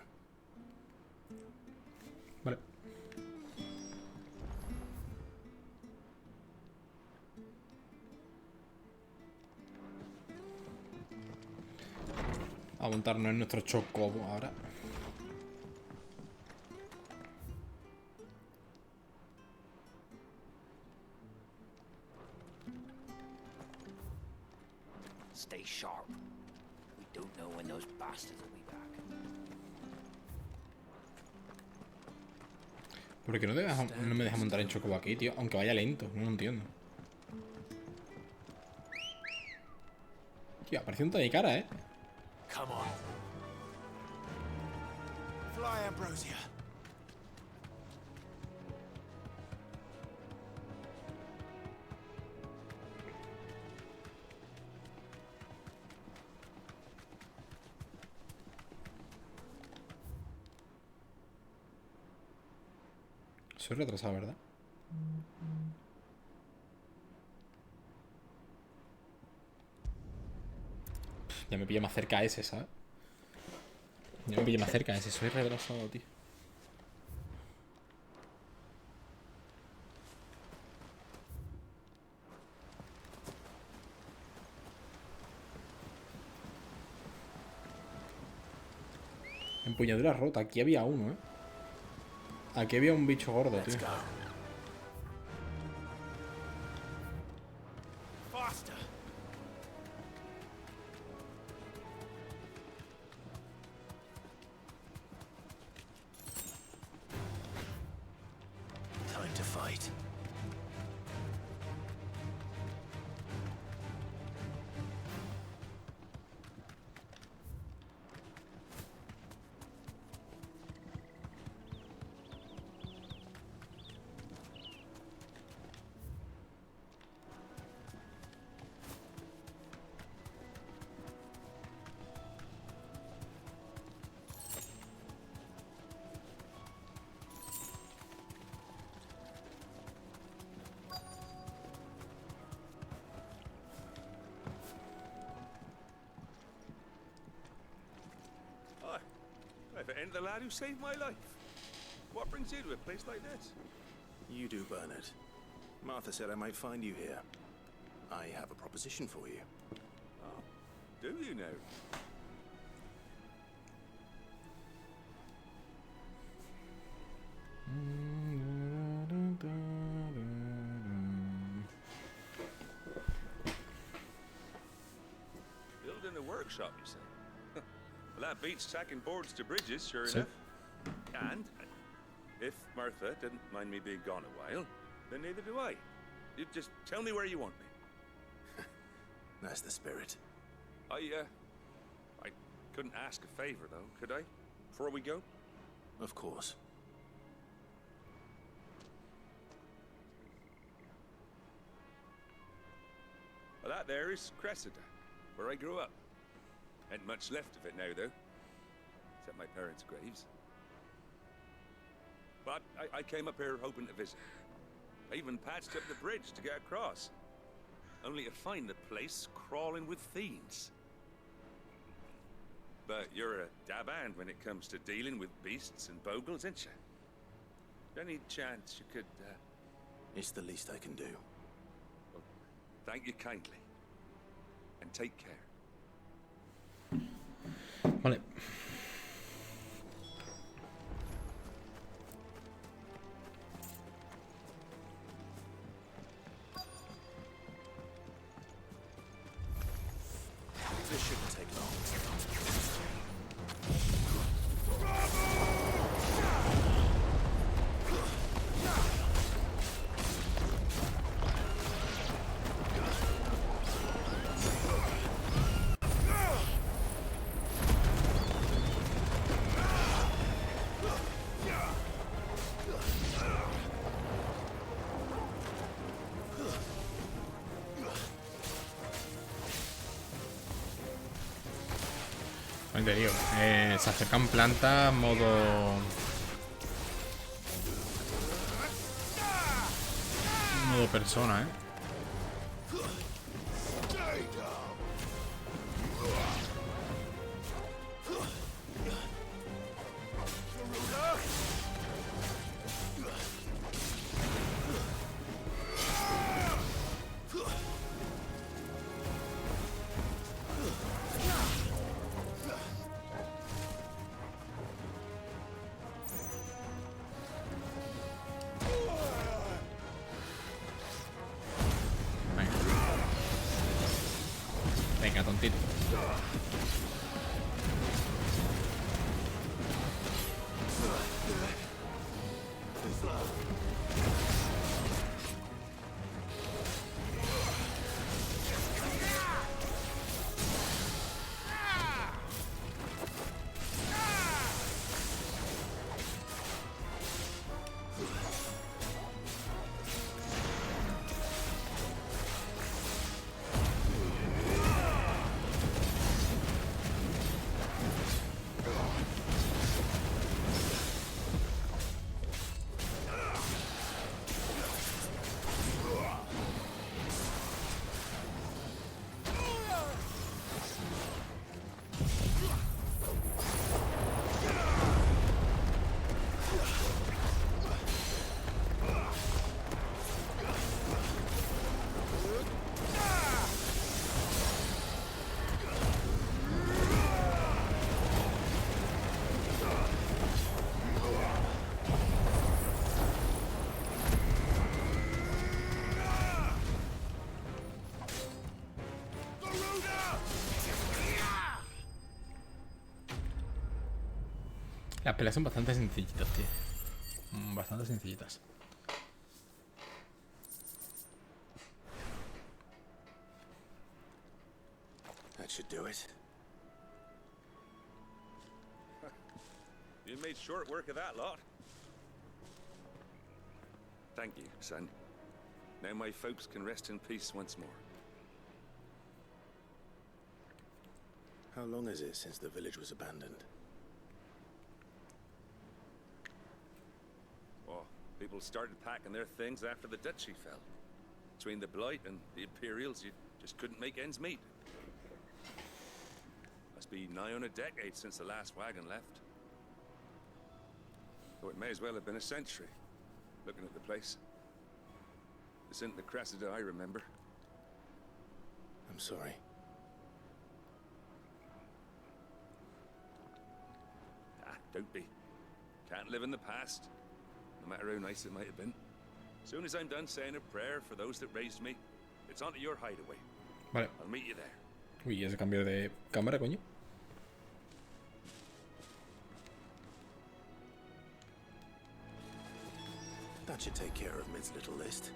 Speaker 1: Vale. A montarnos en nuestro chocobo ahora.
Speaker 10: Stay sharp. We don't know when those bastards will be back.
Speaker 1: ¿Por qué no me deja montar en chocobo aquí, tío? Aunque vaya lento, no lo entiendo. Tío, apareció un de cara, ¿eh?
Speaker 2: Come on. Fly, Ambrosia.
Speaker 1: Soy retrasado, ¿verdad? Ya me pilla más cerca ese, ¿sabes? Ya me pilla más cerca ese. Soy retrasado, tío. Empuñadura rota. Aquí había uno, ¿eh? Aquí había un bicho gordo, tío.
Speaker 2: Faster.
Speaker 8: Time to fight.
Speaker 6: Clive, ain't the lad who saved my life. What brings you to a place like this?
Speaker 8: You do, Bernard. Martha said I might find you here. I have a proposition for you.
Speaker 6: Oh, do you now? Building a workshop, you say? Well, that beats tacking boards to bridges, sure enough. And if Martha didn't mind me being gone a while, then neither do I. You just tell me where you want me.
Speaker 8: That's the spirit.
Speaker 6: I couldn't ask a favor, though, could I? Before we go?
Speaker 8: Of course.
Speaker 6: Well, that there is Cressida, where I grew up. Ain't much left of it now, though. Except my parents' graves. But I came up here hoping to visit. I even patched up the bridge to get across. Only to find the place crawling with fiends. But you're a dab hand when it comes to dealing with beasts and bogles, ain't you? Any chance you could,
Speaker 8: It's the least I can do.
Speaker 6: Well, thank you kindly. And take care.
Speaker 1: Vale.
Speaker 8: This shouldn't take long.
Speaker 1: Te digo, se acercan plantas modo persona, ¿eh? Venga, tontito. Las peleas son bastante sencillitas, tío. Bastante sencillitas.
Speaker 8: That should do it.
Speaker 6: You made short work of that lot. Thank you, son. Now my folks can rest in peace once more.
Speaker 8: How long is it since the village was abandoned?
Speaker 6: Oh, people started packing their things after the duchy fell. Between the Blight and the Imperials, you just couldn't make ends meet. Must be nigh on a decade since the last wagon left. Oh, it may as well have been a century, looking at the place. This isn't the Cressida I remember.
Speaker 8: I'm sorry.
Speaker 6: Ah, don't be. Can't live in the past, no matter how nice it might have been. As soon as I'm done saying a prayer for those that raised me, it's onto your hideaway.
Speaker 1: Vale.
Speaker 6: I'll meet you there.
Speaker 1: Uy, ese cambio de cámara, coño.
Speaker 8: That should take care of Mid's little list.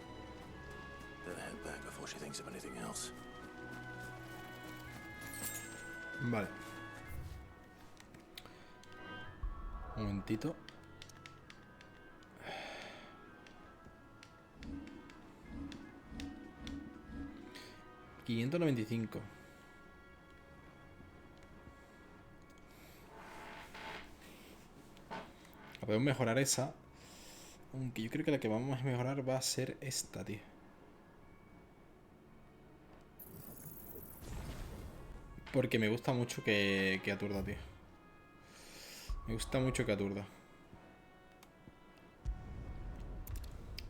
Speaker 8: Better head back before she thinks of anything else.
Speaker 1: Vale. Un momentito. $595. Podemos mejorar esa. Aunque yo creo que la que vamos a mejorar va a ser esta, tío. Porque me gusta mucho que aturda, tío. Me gusta mucho que aturda.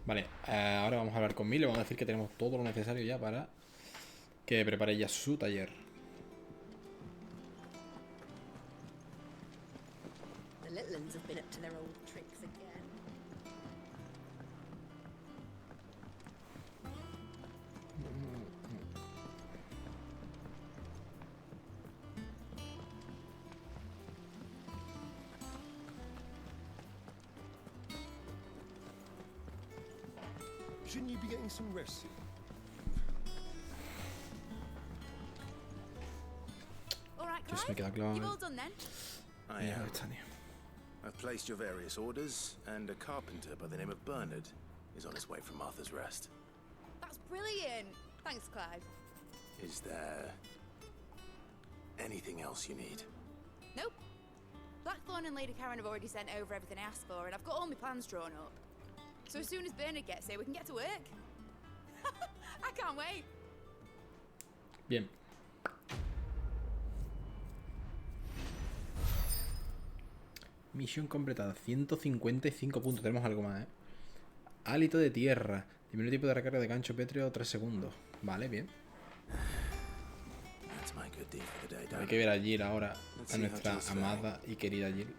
Speaker 1: Vale, ahora vamos a hablar con Mil. Le vamos a decir que tenemos todo lo necesario ya para que prepare ya su taller.
Speaker 9: The little ones have been up to their old tricks again.
Speaker 8: Shouldn't you be getting some rest soon?
Speaker 9: All right,
Speaker 1: Just make it
Speaker 9: Clive.
Speaker 1: like
Speaker 9: You've all done then?
Speaker 10: I
Speaker 1: Yeah,
Speaker 10: am.
Speaker 1: it's on you.
Speaker 10: I've placed your various orders, and a carpenter by the name of Bernard is on his way from Arthur's Rest.
Speaker 9: That's brilliant. Thanks, Clive.
Speaker 10: Is there anything else you need?
Speaker 9: Nope. Blackthorn and Lady Karen have already sent over everything I asked for, and I've got all my plans drawn up. So as soon as Bernard gets here, we can get to work. I can't wait.
Speaker 1: Bien. Misión completada. 155 puntos. Tenemos algo más, ¿eh? Hálito de tierra. Disminuye el tiempo de recarga de gancho pétreo 3 segundos. Vale, bien.
Speaker 10: That's my good deed for the day
Speaker 1: Hay
Speaker 10: done.
Speaker 1: que ver a Jill ahora. A nuestra amada y querida Jill.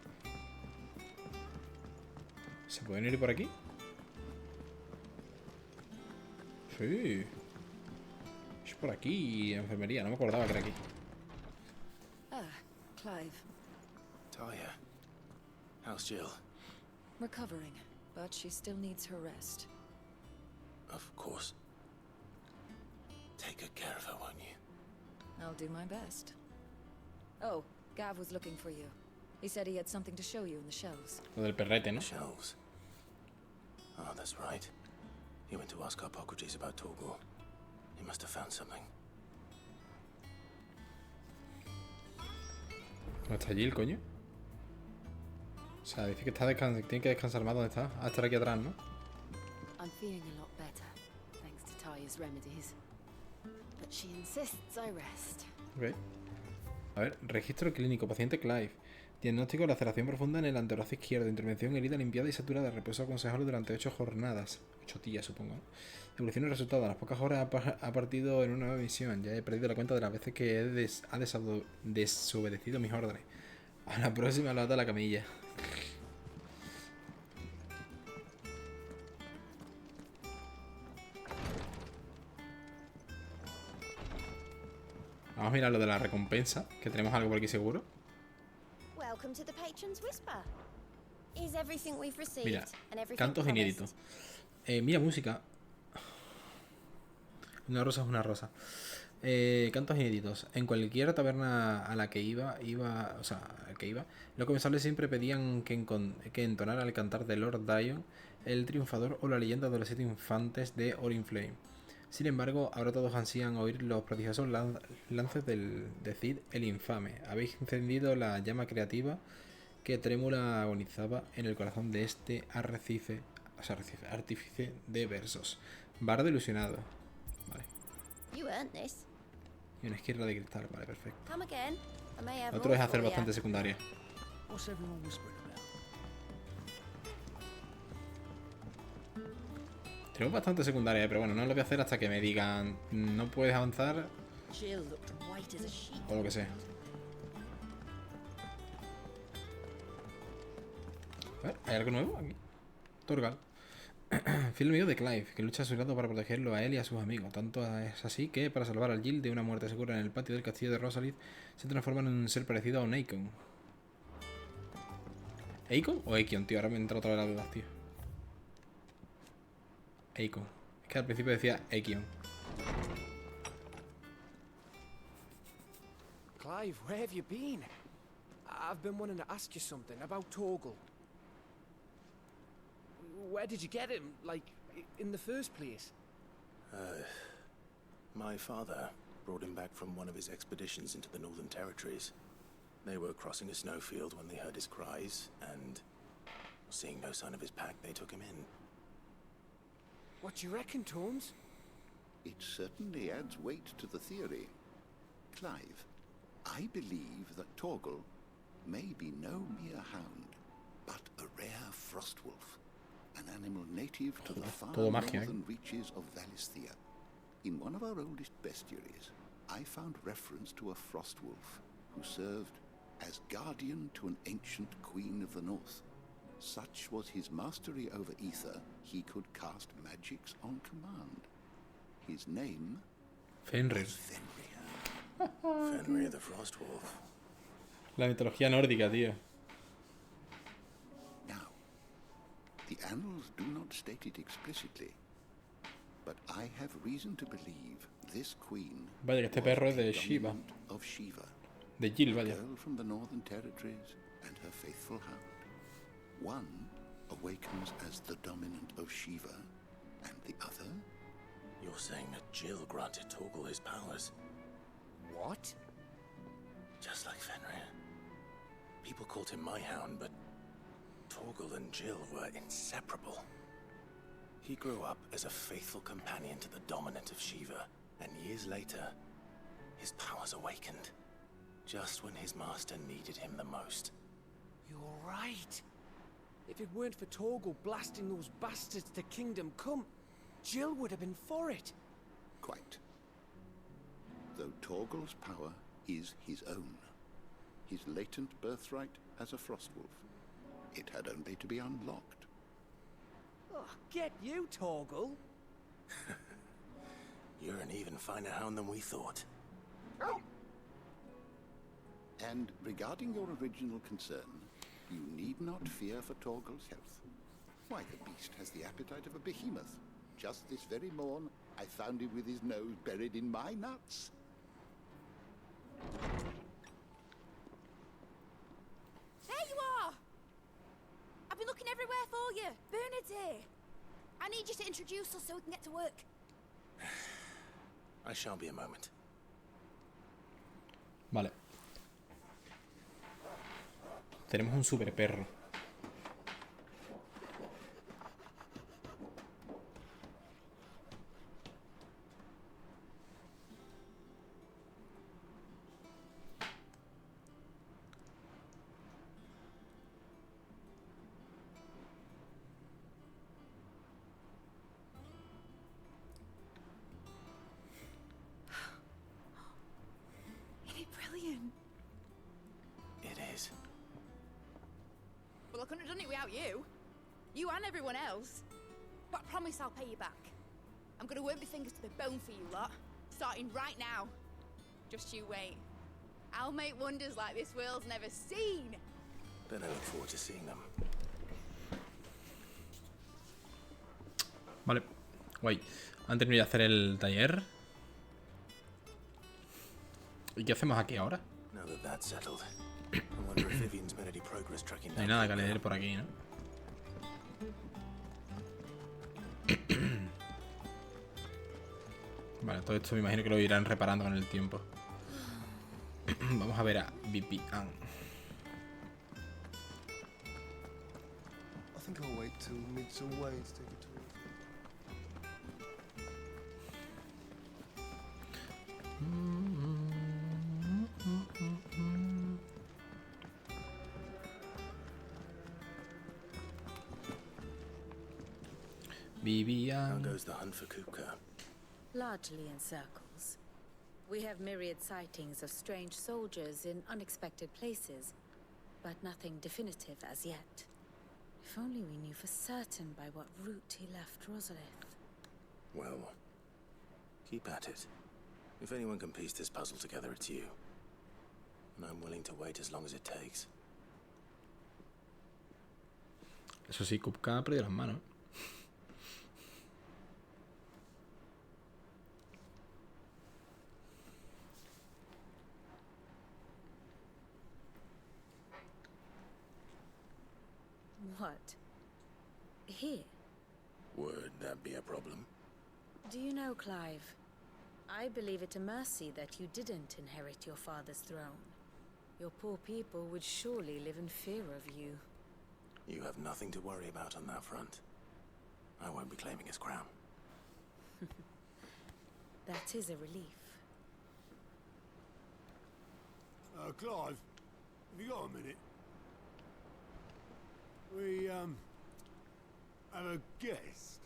Speaker 1: ¿Se pueden ir por aquí? Sí. Es por aquí, enfermería. No me acordaba que era aquí.
Speaker 5: Ah, Clive.
Speaker 10: Talia, how's Jill?
Speaker 5: Recovering, but she still needs her rest.
Speaker 10: Of course. Take good care of her, won't you?
Speaker 5: I'll do my best. Oh, Gav was looking for you. He said he had something to show you in the shelves.
Speaker 1: Lo del perrete, ¿no?
Speaker 10: Shelves. Oh, that's right. He went to ask Hippocrates about Torgor. He must have found something.
Speaker 1: ¿Dónde está Jill, coño? O sea, dice que está tiene que descansar más. ¿Dónde está? Ah, estar aquí atrás, ¿no?
Speaker 9: I'm feeling a lot better, thanks to Taya's remedies. But she insists I rest.
Speaker 1: Ok. A ver, registro clínico, paciente Clive. Diagnóstico: laceración profunda en el antebrazo izquierdo. Intervención: herida limpiada y saturada. Reposo aconsejable durante 8 jornadas. 8 días, supongo, ¿no? Evolución y resultado. A las pocas horas ha partido en una nueva misión. Ya he perdido la cuenta de las veces que ha desobedecido mis órdenes. A la próxima lo ata a la camilla. Vamos a mirar lo de la recompensa, que tenemos algo por aquí seguro.
Speaker 4: Welcome to the Patron's Whisper. Is everything we've received
Speaker 1: Mira,
Speaker 4: and everything
Speaker 1: cantos
Speaker 4: promised?
Speaker 1: inéditos. Mira, música. Una rosa es una rosa. Cantos inéditos. En cualquier taberna a la que iba, los comensales siempre pedían que entonara el cantar de Lord Dion, el triunfador, o la leyenda de los 7 infantes de Oriflame. Sin embargo, ahora todos ansían oír los prodigiosos lances de Cid el infame. Habéis encendido la llama creativa que trémula agonizaba en el corazón de este artífice de versos. Bardo ilusionado. Vale.
Speaker 4: You earned this.
Speaker 1: Y una esquirla de cristal. Vale, perfecto.
Speaker 4: Come again. I may have
Speaker 1: Otro
Speaker 4: more
Speaker 1: es hacer
Speaker 4: for ya.
Speaker 1: bastante secundaria.
Speaker 8: What's everyone whispering about?
Speaker 1: Tenemos bastante secundaria, pero bueno, no lo voy a hacer hasta que me digan no puedes avanzar
Speaker 9: Jill looked white as a sheet.
Speaker 1: o lo que sea. A ver, ¿hay algo nuevo aquí? Torgal. Fiel amigo de Clive, que lucha a su lado para protegerlo a él y a sus amigos. Tanto es así que, para salvar al Jill de una muerte segura en el patio del castillo de Rosalith, se transforma en un ser parecido a un Aikon. ¿Aikon o Aikion, tío? Ahora me entra otra vez la duda, tío. Aikon. Es que al principio decía Aikion.
Speaker 7: Clive, where have you been? I've been wanting to ask you something about Torgal. Where did you get him, like, in the first place?
Speaker 8: My father brought him back from one of his expeditions into the Northern Territories. They were crossing a snowfield when they heard his cries, and seeing no sign of his pack, they took him in.
Speaker 7: What do you reckon, Tomes?
Speaker 14: It certainly adds weight to the theory. Clive, I believe that Torgal may be no mere hound, but a rare frostwolf, an animal native to the far northern reaches of Valisthea. In one of our oldest bestiaries, I found reference to a frostwolf who served as guardian to an ancient queen of the north. Such was his mastery over ether, he could cast magics on command. His name
Speaker 1: Fenrir.
Speaker 8: was Fenrir. Fenrir the Frostwolf.
Speaker 1: La mitología nórdica, tío.
Speaker 14: Now, the annals do not state it explicitly, but I have reason to believe this queen
Speaker 1: Vaya, que este perro es de Shiva.
Speaker 14: of Shiva,
Speaker 1: De Jill,
Speaker 14: a
Speaker 1: vaya.
Speaker 14: girl from the Northern Territories and her faithful hound. One awakens as the dominant of Shiva, and the other...
Speaker 8: You're saying that Jill granted Torgal his powers?
Speaker 7: What?
Speaker 8: Just like Fenrir. People called him my hound, but Torgal and Jill were inseparable. He grew up as a faithful companion to the dominant of Shiva, and years later, his powers awakened, just when his master needed him the most.
Speaker 7: You're right. If it weren't for Torgal blasting those bastards to Kingdom Come, Jill would have been for it.
Speaker 14: Quite. Though Torgal's power is his own, his latent birthright as a frostwolf, it had only to be unlocked.
Speaker 7: Oh, get you, Torgal.
Speaker 8: You're an even finer hound than we thought.
Speaker 14: And regarding your original concern, you need not fear for Torgal's health. Why, the beast has the appetite of a behemoth. Just this very morn, I found him with his nose buried in my nuts.
Speaker 4: There you are! I've been looking everywhere for you. Bernard's here. I need you to introduce us so we can get to work.
Speaker 8: I shall be a moment.
Speaker 1: Vale. Tenemos un super perro.
Speaker 4: Isn't it brilliant?
Speaker 8: It is.
Speaker 4: Well, I couldn't have done it without you. You and everyone else. But I promise I'll pay you back. I'm gonna work my fingers to the bone for you lot, starting right now. Just you wait. I'll make wonders like this world's never seen.
Speaker 8: Then I look forward to seeing them.
Speaker 1: Vale. Guay. Han terminado de hacer el taller. ¿Y qué hacemos aquí ahora?
Speaker 8: Now that that's settled, I wonder if Vivian's made any progress tracking
Speaker 1: No hay
Speaker 8: down
Speaker 1: nada que
Speaker 8: Kupka.
Speaker 1: leer por aquí, ¿no? Vale, todo esto me imagino que lo irán reparando con el tiempo. Vamos a ver a Vivian.
Speaker 15: I think I'll wait till mid's away to take a tour.
Speaker 1: Vivian.
Speaker 8: How goes the hunt for Kupka?
Speaker 9: Largely in circles. We have myriad sightings of strange soldiers in unexpected places, but nothing definitive as yet. If only we knew for certain by what route he left Rosalith.
Speaker 8: Well, keep at it. If anyone can piece this puzzle together, it's you. And I'm willing to wait as long as it takes.
Speaker 1: Eso sí, Kupka ha perdido las manos.
Speaker 9: What? Here?
Speaker 2: Would that be a problem?
Speaker 9: Do you know, Clive? I believe it a mercy that you didn't inherit your father's throne. Your poor people would surely live in fear of you.
Speaker 2: You have nothing to worry about on that front. I won't be claiming his crown.
Speaker 9: That is a relief.
Speaker 8: Clive, have you got a minute? We, have a guest.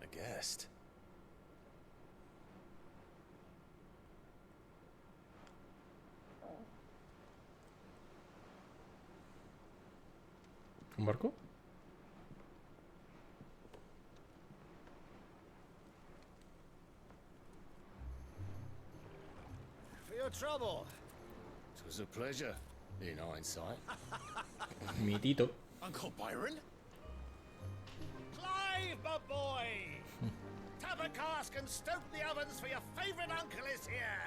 Speaker 2: A guest?
Speaker 1: ¿Un barco?
Speaker 16: For your trouble. It was a pleasure, in hindsight.
Speaker 1: Mi Tito.
Speaker 16: Uncle Byron? Clive, my boy! Tap a cask and stoke the ovens for your favorite uncle is here!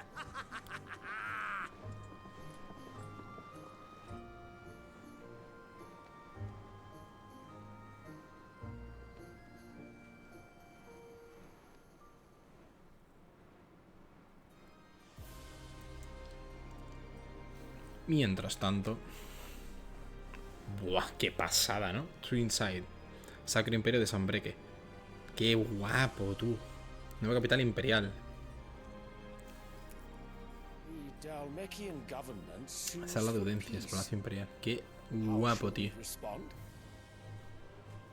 Speaker 1: Mientras tanto... Buah, qué pasada, ¿no? True Inside. Sacro Imperio de Sanbreque. Qué guapo, tú. Nueva capital imperial. Sala de audiencias, Palacio Imperial. Qué guapo, tío.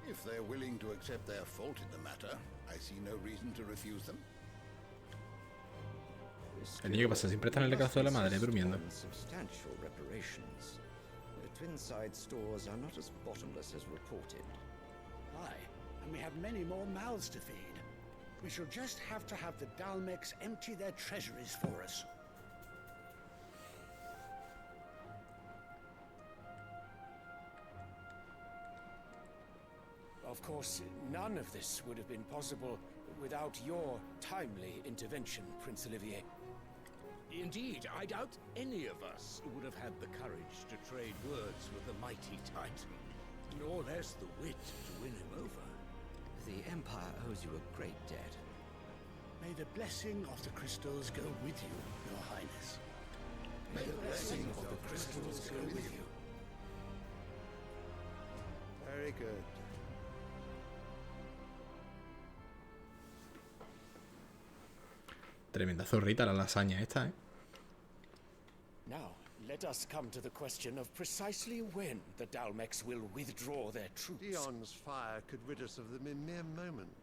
Speaker 14: If they're willing to accept their fault in the matter, I see no reason to refuse them.
Speaker 1: El niño que pasa siempre está en el caso de la madre durmiendo.
Speaker 17: Substantial reparations. The Twinside stores are not as bottomless as reported.
Speaker 18: Aye, and we have many more mouths to feed. We shall just have to have the Dalmex empty their treasuries for us.
Speaker 7: Of course, none of this would have been possible without your timely intervention, Prince Olivier.
Speaker 19: Indeed, I doubt any of us would have had the courage to trade words with the mighty Titan, nor less the wit to win him over.
Speaker 17: The Empire owes you a great debt.
Speaker 18: May the blessing of the crystals go with you, Your Highness.
Speaker 7: May the blessing of the crystals go with you.
Speaker 15: Very good.
Speaker 1: Tremenda zorrita la lasaña esta, ¿eh?
Speaker 7: Now, let us come to the question of precisely when the Dalmex will withdraw their troops.
Speaker 15: Dion's fire could rid us of them in mere moments.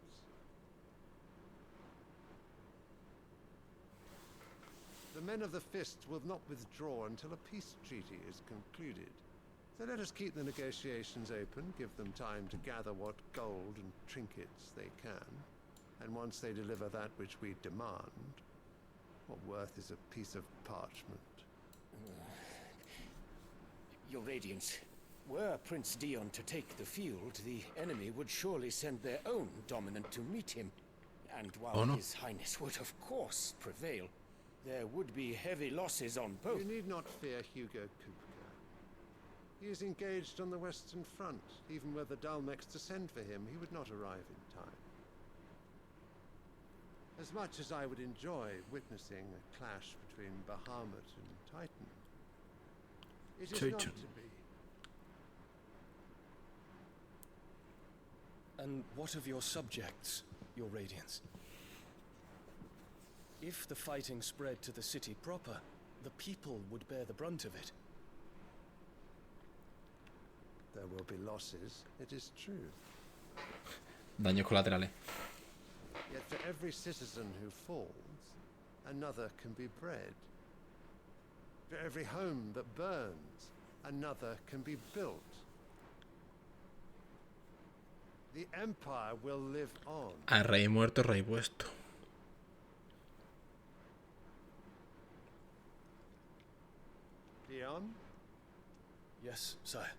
Speaker 15: The men of the Fist will not withdraw until a peace treaty is concluded. So let us keep the negotiations open, give them time to gather what gold and trinkets they can. And once they deliver that which we demand, what worth is a piece of parchment?
Speaker 7: Your Radiance, were Prince Dion to take the field, the enemy would surely send their own dominant to meet him. And while His Highness would of course prevail, there would be heavy losses on both.
Speaker 15: You need not fear Hugo Kupka. He is engaged on the Western Front. Even were the Dalmex to send for him, he would not arrive in time. As much as I would enjoy witnessing a clash between Bahamut and Titan, it is not to be.
Speaker 20: And what of your subjects, Your Radiance? If the fighting spread to the city proper, the people would bear the brunt of it.
Speaker 15: There will be losses, it is true.
Speaker 1: Daños colaterales.
Speaker 15: Yet for every citizen who falls, another can be bred. For every home that burns, another can be built. The Empire will live on.
Speaker 1: A rey muerto, rey puesto.
Speaker 15: Dion?
Speaker 20: Yes, sire.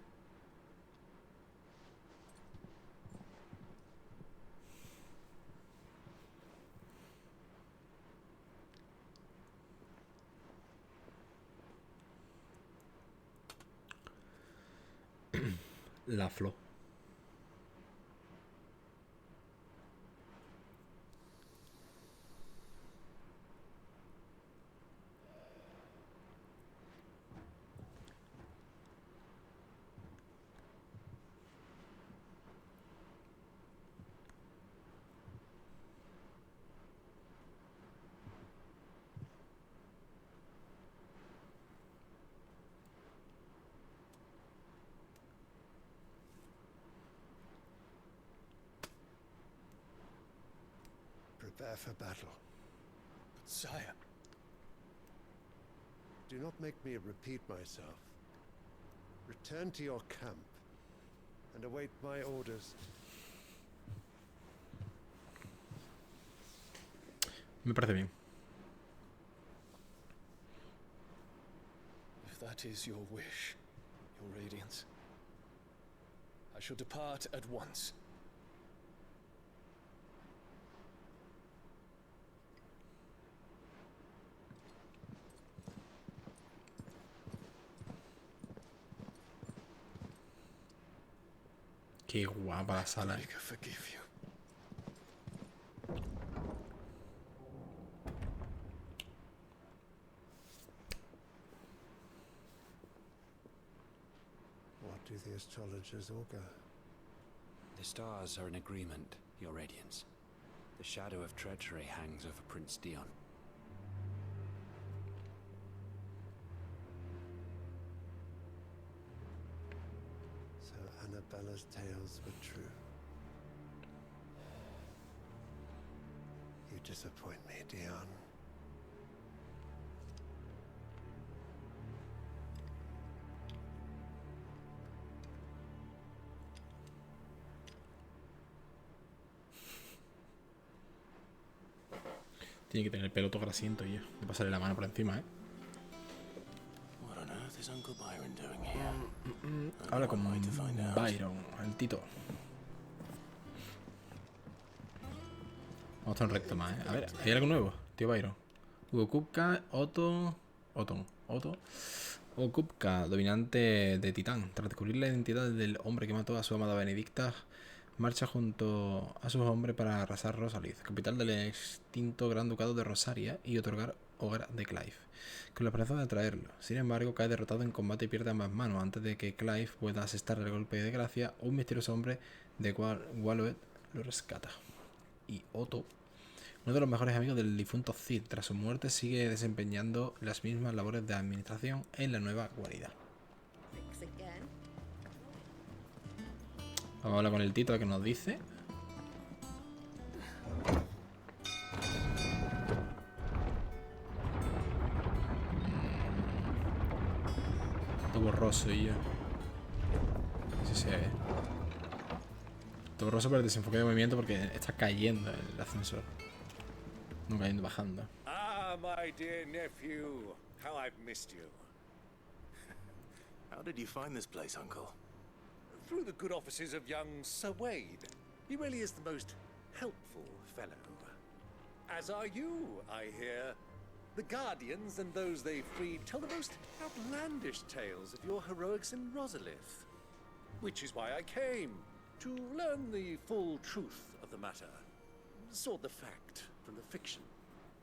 Speaker 1: la flor.
Speaker 15: Prepare for battle.
Speaker 20: But sire...
Speaker 15: Do not make me repeat myself. Return to your camp and await my orders.
Speaker 1: Me parece bien.
Speaker 20: If that is your wish, your radiance, I shall depart at once.
Speaker 1: Qué guapa la sala.
Speaker 20: Forgive you.
Speaker 15: What do the astrologers augur?
Speaker 21: The stars are in agreement, Your Radiance. The shadow of treachery hangs over Prince Dion.
Speaker 15: So Annabella's tales were true. You disappoint me, Dion.
Speaker 1: Tiene que tener el pelo todo grasiento y yo. De pasarle la mano por encima, ¿eh?
Speaker 2: What on earth is Uncle Byron doing here?
Speaker 1: Habla con Byron, el Tito. Vamos a estar un recto más, ¿eh? A ver, ¿hay algo nuevo? Tío Byron. Hugo Kupka, Otto o Kupka, dominante de Titán. Tras descubrir la identidad del hombre que mató a su amada Benedicta, marcha junto a sus hombres para arrasar Rosalith, capital del extinto Gran Ducado de Rosaria, y otorgar hogar de Clive, con la esperanza de atraerlo. Sin embargo, cae derrotado en combate y pierde ambas manos antes de que Clive pueda asestar el golpe de gracia. Un misterioso hombre de Walloet lo rescata. Y Otto, uno de los mejores amigos del difunto Cid, tras su muerte sigue desempeñando las mismas labores de administración en la nueva guarida. Vamos a hablar con el Tito a ver qué nos dice. Todo borroso y yo. Sí, se ve. Todo borroso por el desenfoque de movimiento porque está cayendo el ascensor. No cayendo, bajando.
Speaker 19: Ah, my dear nephew. How I've missed you.
Speaker 2: How did you find this place, Uncle?
Speaker 19: Through the good offices of young Sir Wade. He really is the most helpful fellow. As are you, I hear. The Guardians and those they freed tell the most outlandish tales of your heroics in Rosalith. Which is why I came, to learn the full truth of the matter. Sort the fact from the fiction,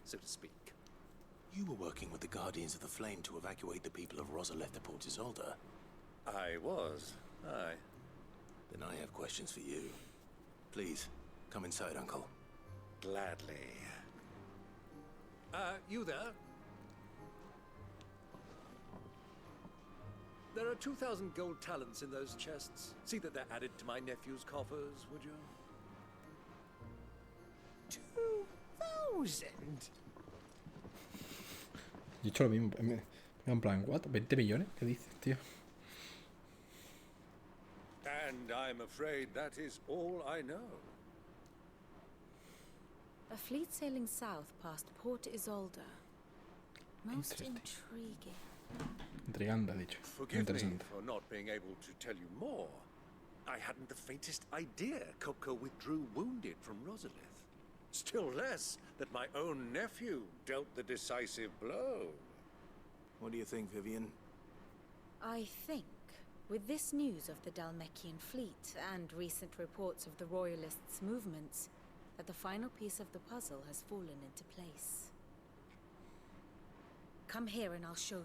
Speaker 19: so to speak.
Speaker 2: You were working with the Guardians of the Flame to evacuate the people of Rosalith to Port Isolde.
Speaker 19: I was, aye.
Speaker 2: Then I have questions for you. Please, come inside, Uncle.
Speaker 19: Gladly. You there? There are 2,000 gold talents in those chests. See that they're added to my nephew's coffers, would you?
Speaker 18: 2,000?
Speaker 1: Yo he hecho lo mismo. En plan, ¿what? ¿20 millones? ¿Qué dices, tío?
Speaker 19: And I'm afraid that is all I know.
Speaker 9: A fleet sailing south past Port Isolde. Most intriguing.
Speaker 1: Intrigante, ha dicho.
Speaker 19: Forgive me for not being able to tell you more. I hadn't the faintest idea Kupka withdrew wounded from Rosalith. Still less that my own nephew dealt the decisive blow.
Speaker 2: What do you think, Vivian?
Speaker 9: I think With this news of the Dalmekian fleet and recent reports of the Royalists' movements, that the final piece of the puzzle has fallen into place. Come here and I'll show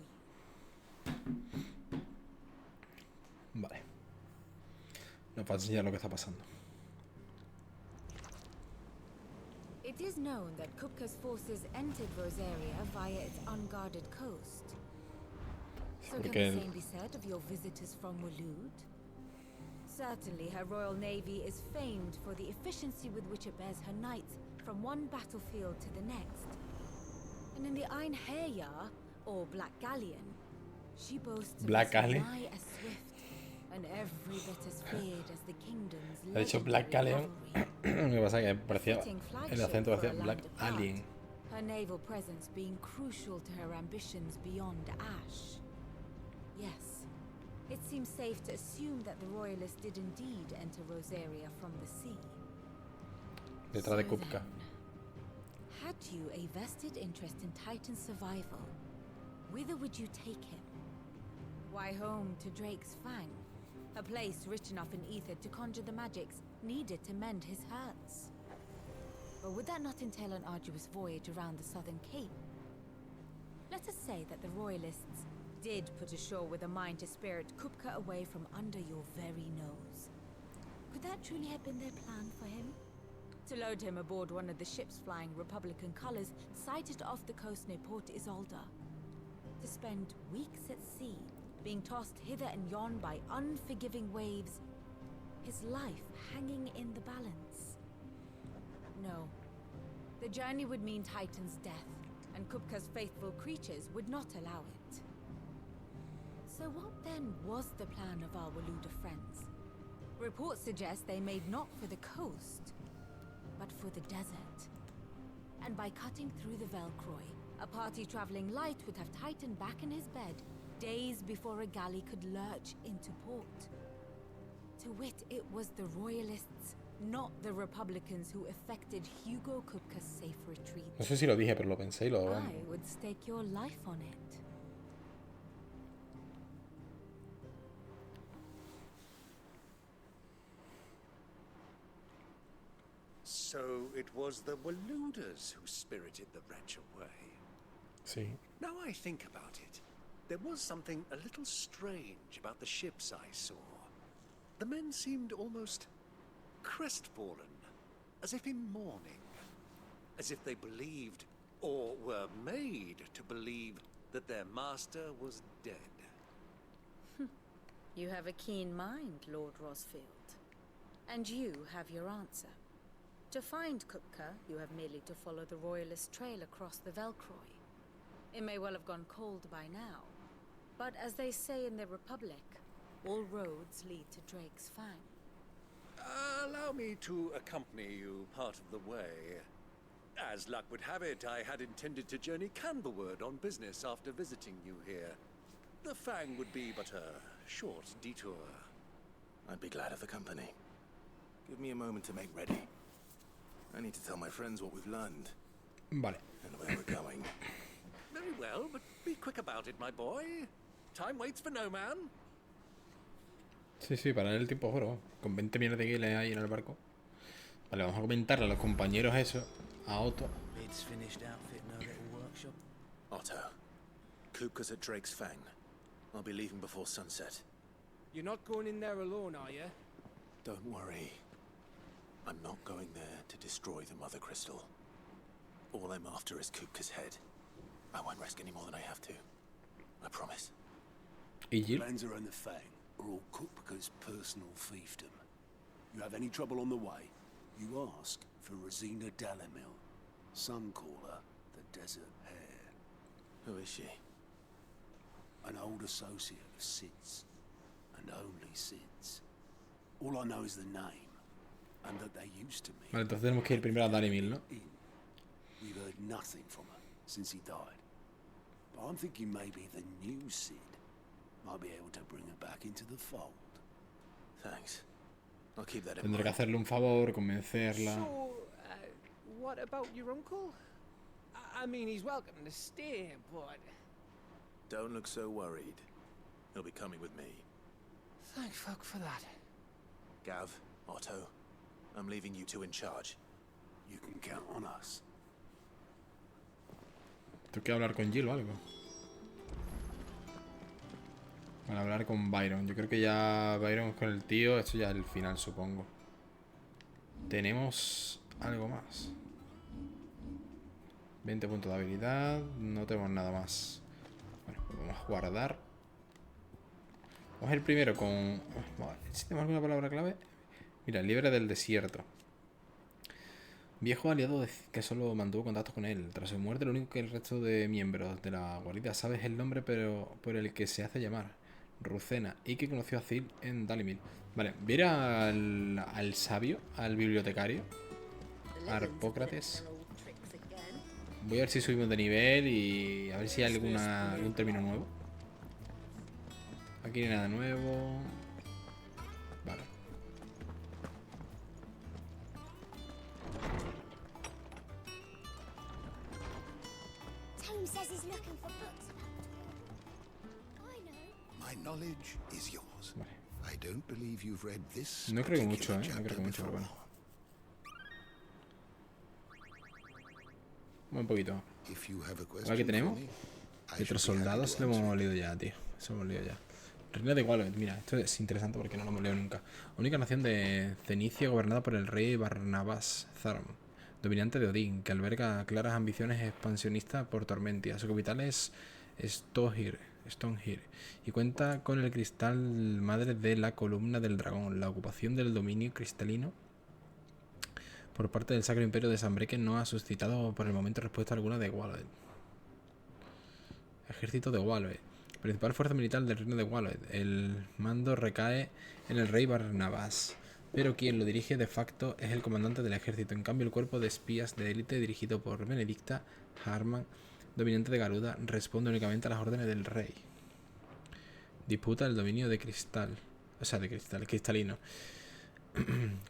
Speaker 9: you.
Speaker 1: Vale. Nos va a enseñar lo que está pasando.
Speaker 9: It is known that Kupka's forces entered Rosaria via its unguarded coast. So can the same be said of your visitors from Waloed? Certainly her royal navy is famed for the efficiency with which it bears her knights from one battlefield to the next. And in the Einherjar, or Black Galleon, she boasts
Speaker 1: Black Galleon.
Speaker 9: as swift and every bit as feared as the kingdom's
Speaker 1: Ha dicho Black Galleon. Lo que pasa es que parecía el acento parecía Black Alien.
Speaker 9: Her naval presence being crucial to her ambitions beyond Ash. Yes, it seems safe to assume that the Royalists did indeed enter Rosaria from the sea.
Speaker 1: Detrás de Kupka.
Speaker 9: Had you a vested interest in Titan's survival, whither would you take him? Why, home to Drake's Fang, a place rich enough in ether to conjure the magics needed to mend his hurts. But would that not entail an arduous voyage around the southern cape? Let us say that the Royalists did put ashore with a mind to spirit Kupka away from under your very nose. Could that truly have been their plan for him? To load him aboard one of the ships flying Republican colors sighted off the coast near Port Isolde. To spend weeks at sea, being tossed hither and yon by unforgiving waves, his life hanging in the balance. No. The journey would mean Titan's death, and Kupka's faithful creatures would not allow it. So what then was the plan of our Waluda friends? Reports suggest they made not for the coast, but for the desert. And by cutting through the Velcroy, a party traveling light would have Titan back in his bed days before a galley could lurch into port. To wit, it was the Royalists, not the Republicans, who effected Hugo Kupka's safe retreat.
Speaker 1: No sé si lo dije, pero lo pensé y lo...
Speaker 9: I would stake your life on it.
Speaker 19: So it was the Waluders who spirited the wretch away.
Speaker 1: Sí.
Speaker 19: Now I think about it, there was something a little strange about the ships I saw. The men seemed almost crestfallen, as if in mourning, as if they believed, or were made to believe, that their master was dead.
Speaker 9: You have a keen mind, Lord Rosfield. And you have your answer. To find Kupka, you have merely to follow the Royalist trail across the Velcroy. It may well have gone cold by now, but as they say in the Republic, all roads lead to Drake's Fang.
Speaker 19: Allow me to accompany you part of the way. As luck would have it, I had intended to journey Canberward on business after visiting you here. The Fang would be but a short detour.
Speaker 12: I'd be glad of the company. Give me a moment to make ready. I need to tell my friends what we've learned.
Speaker 1: Vale.
Speaker 12: And where we're going.
Speaker 19: Very well, but be quick about it, my boy. Time waits for no man.
Speaker 1: Sí, sí, para el tiempo oro. Con 20 millones de guiles ahí en el barco. Vale, vamos a comentarle a los compañeros eso. A Otto.
Speaker 12: It's finished outfitting our little workshop. Otto, Kupka's at Drake's Fang. I'll be leaving before sunset.
Speaker 7: You're not going in there alone, are you?
Speaker 12: Don't worry. I'm not going there to destroy the Mother Crystal. All I'm after is Kupka's head. I won't risk any more than I have to. I promise.
Speaker 8: Lanza and the Fang are all Kupka's personal fiefdom. You have any trouble on the way, you ask for Rosina Dalamil. Some call her the Desert Hare.
Speaker 12: Who is she?
Speaker 8: An old associate of Sid's, and only Sid's. All I know is the name, and that they used to meet.
Speaker 1: Vale, entonces tenemos que ir primero a Dalimil, ¿no?
Speaker 8: We've heard nothing from her since he died. But I'm thinking maybe the new Sid might be able to bring her back into the fold.
Speaker 12: Thanks. I'll keep that in
Speaker 1: Tendré
Speaker 12: mind.
Speaker 1: que hacerle un favor, convencerla.
Speaker 7: So, what about your uncle? I mean, he's welcome to stay, but...
Speaker 12: Don't look so worried. He'll be coming with me.
Speaker 7: Thank fuck for that.
Speaker 12: Gav, Otto, I'm leaving you two in charge.
Speaker 8: You can count on us.
Speaker 1: ¿Tú quieres hablar con Jill o algo? Para hablar con Byron. Yo creo que ya Byron con el tío. Esto ya es el final, supongo. Tenemos algo más. 20 puntos de habilidad. No tenemos nada más. Bueno, pues vamos a guardar. Vamos a ir primero con... ¿Si tenemos alguna palabra clave? Mira, libre del desierto. Viejo aliado que solo mantuvo contacto con él. Tras su muerte, lo único que el resto de miembros de la guarida sabe es el nombre pero por el que se hace llamar. Rucena. Y que conoció a Zil en Dalimil. Vale, voy a ir al sabio, al bibliotecario. Arpócrates. Voy a ver si subimos de nivel y a ver si hay algún término nuevo. Aquí no hay nada nuevo. Vale.
Speaker 4: Tome says he's looking for books about I know.
Speaker 14: My knowledge is yours. I don't believe you've read this.
Speaker 1: No creo que mucho,
Speaker 14: particular
Speaker 1: no creo que mucho,
Speaker 14: chapter
Speaker 1: pero bueno. Un poquito.
Speaker 14: If you have a
Speaker 1: A ver qué tenemos.
Speaker 14: question for me, I
Speaker 1: Otros
Speaker 14: should be happy
Speaker 1: soldados
Speaker 14: to
Speaker 1: lo
Speaker 14: answer
Speaker 1: hemos leído ya, tío. Eso hemos leído ya. Reino de Wallet, mira, esto es interesante porque no lo hemos leído nunca. Única nación de Cenicia gobernada por el rey Barnabas Tharm, dominante de Odín, que alberga claras ambiciones expansionistas por Tormentia. Su capital es Stonehill y cuenta con el cristal madre de la columna del dragón. La ocupación del dominio cristalino por parte del Sacro Imperio de Sanbreque no ha suscitado por el momento respuesta alguna de Wallet. Ejército de Wallet. Principal fuerza militar del reino de Wallet. El mando recae en el rey Barnabas, pero quien lo dirige de facto es el comandante del ejército. En cambio, el cuerpo de espías de élite dirigido por Benedicta Harman, dominante de Garuda, responde únicamente a las órdenes del rey. Disputa el dominio de cristal. O sea, de cristal, cristalino.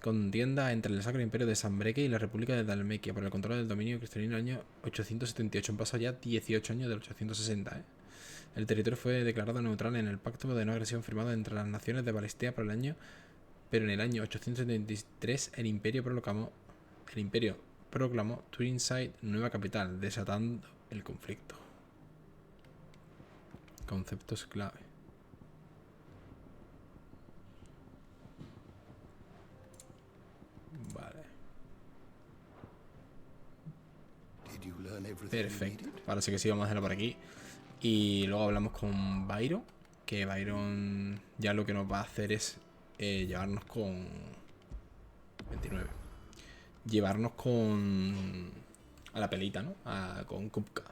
Speaker 1: Contienda entre el Sacro Imperio de Sanbreque y la República de Dalmequia por el control del dominio cristalino en el año 878. Han pasado ya 18 años del 860, ¿eh? El territorio fue declarado neutral en el pacto de no agresión firmado entre las naciones de Valisthea pero en el año 873 el imperio proclamó Twinside nueva capital, desatando el conflicto. Conceptos clave. Vale. Perfecto. Ahora sí que sí, vamos a dejarlo por aquí. Y luego hablamos con Byron. Que Byron ya lo que nos va a hacer es llevarnos con 29. Llevarnos con a la pelita, ¿no? Con Kupka.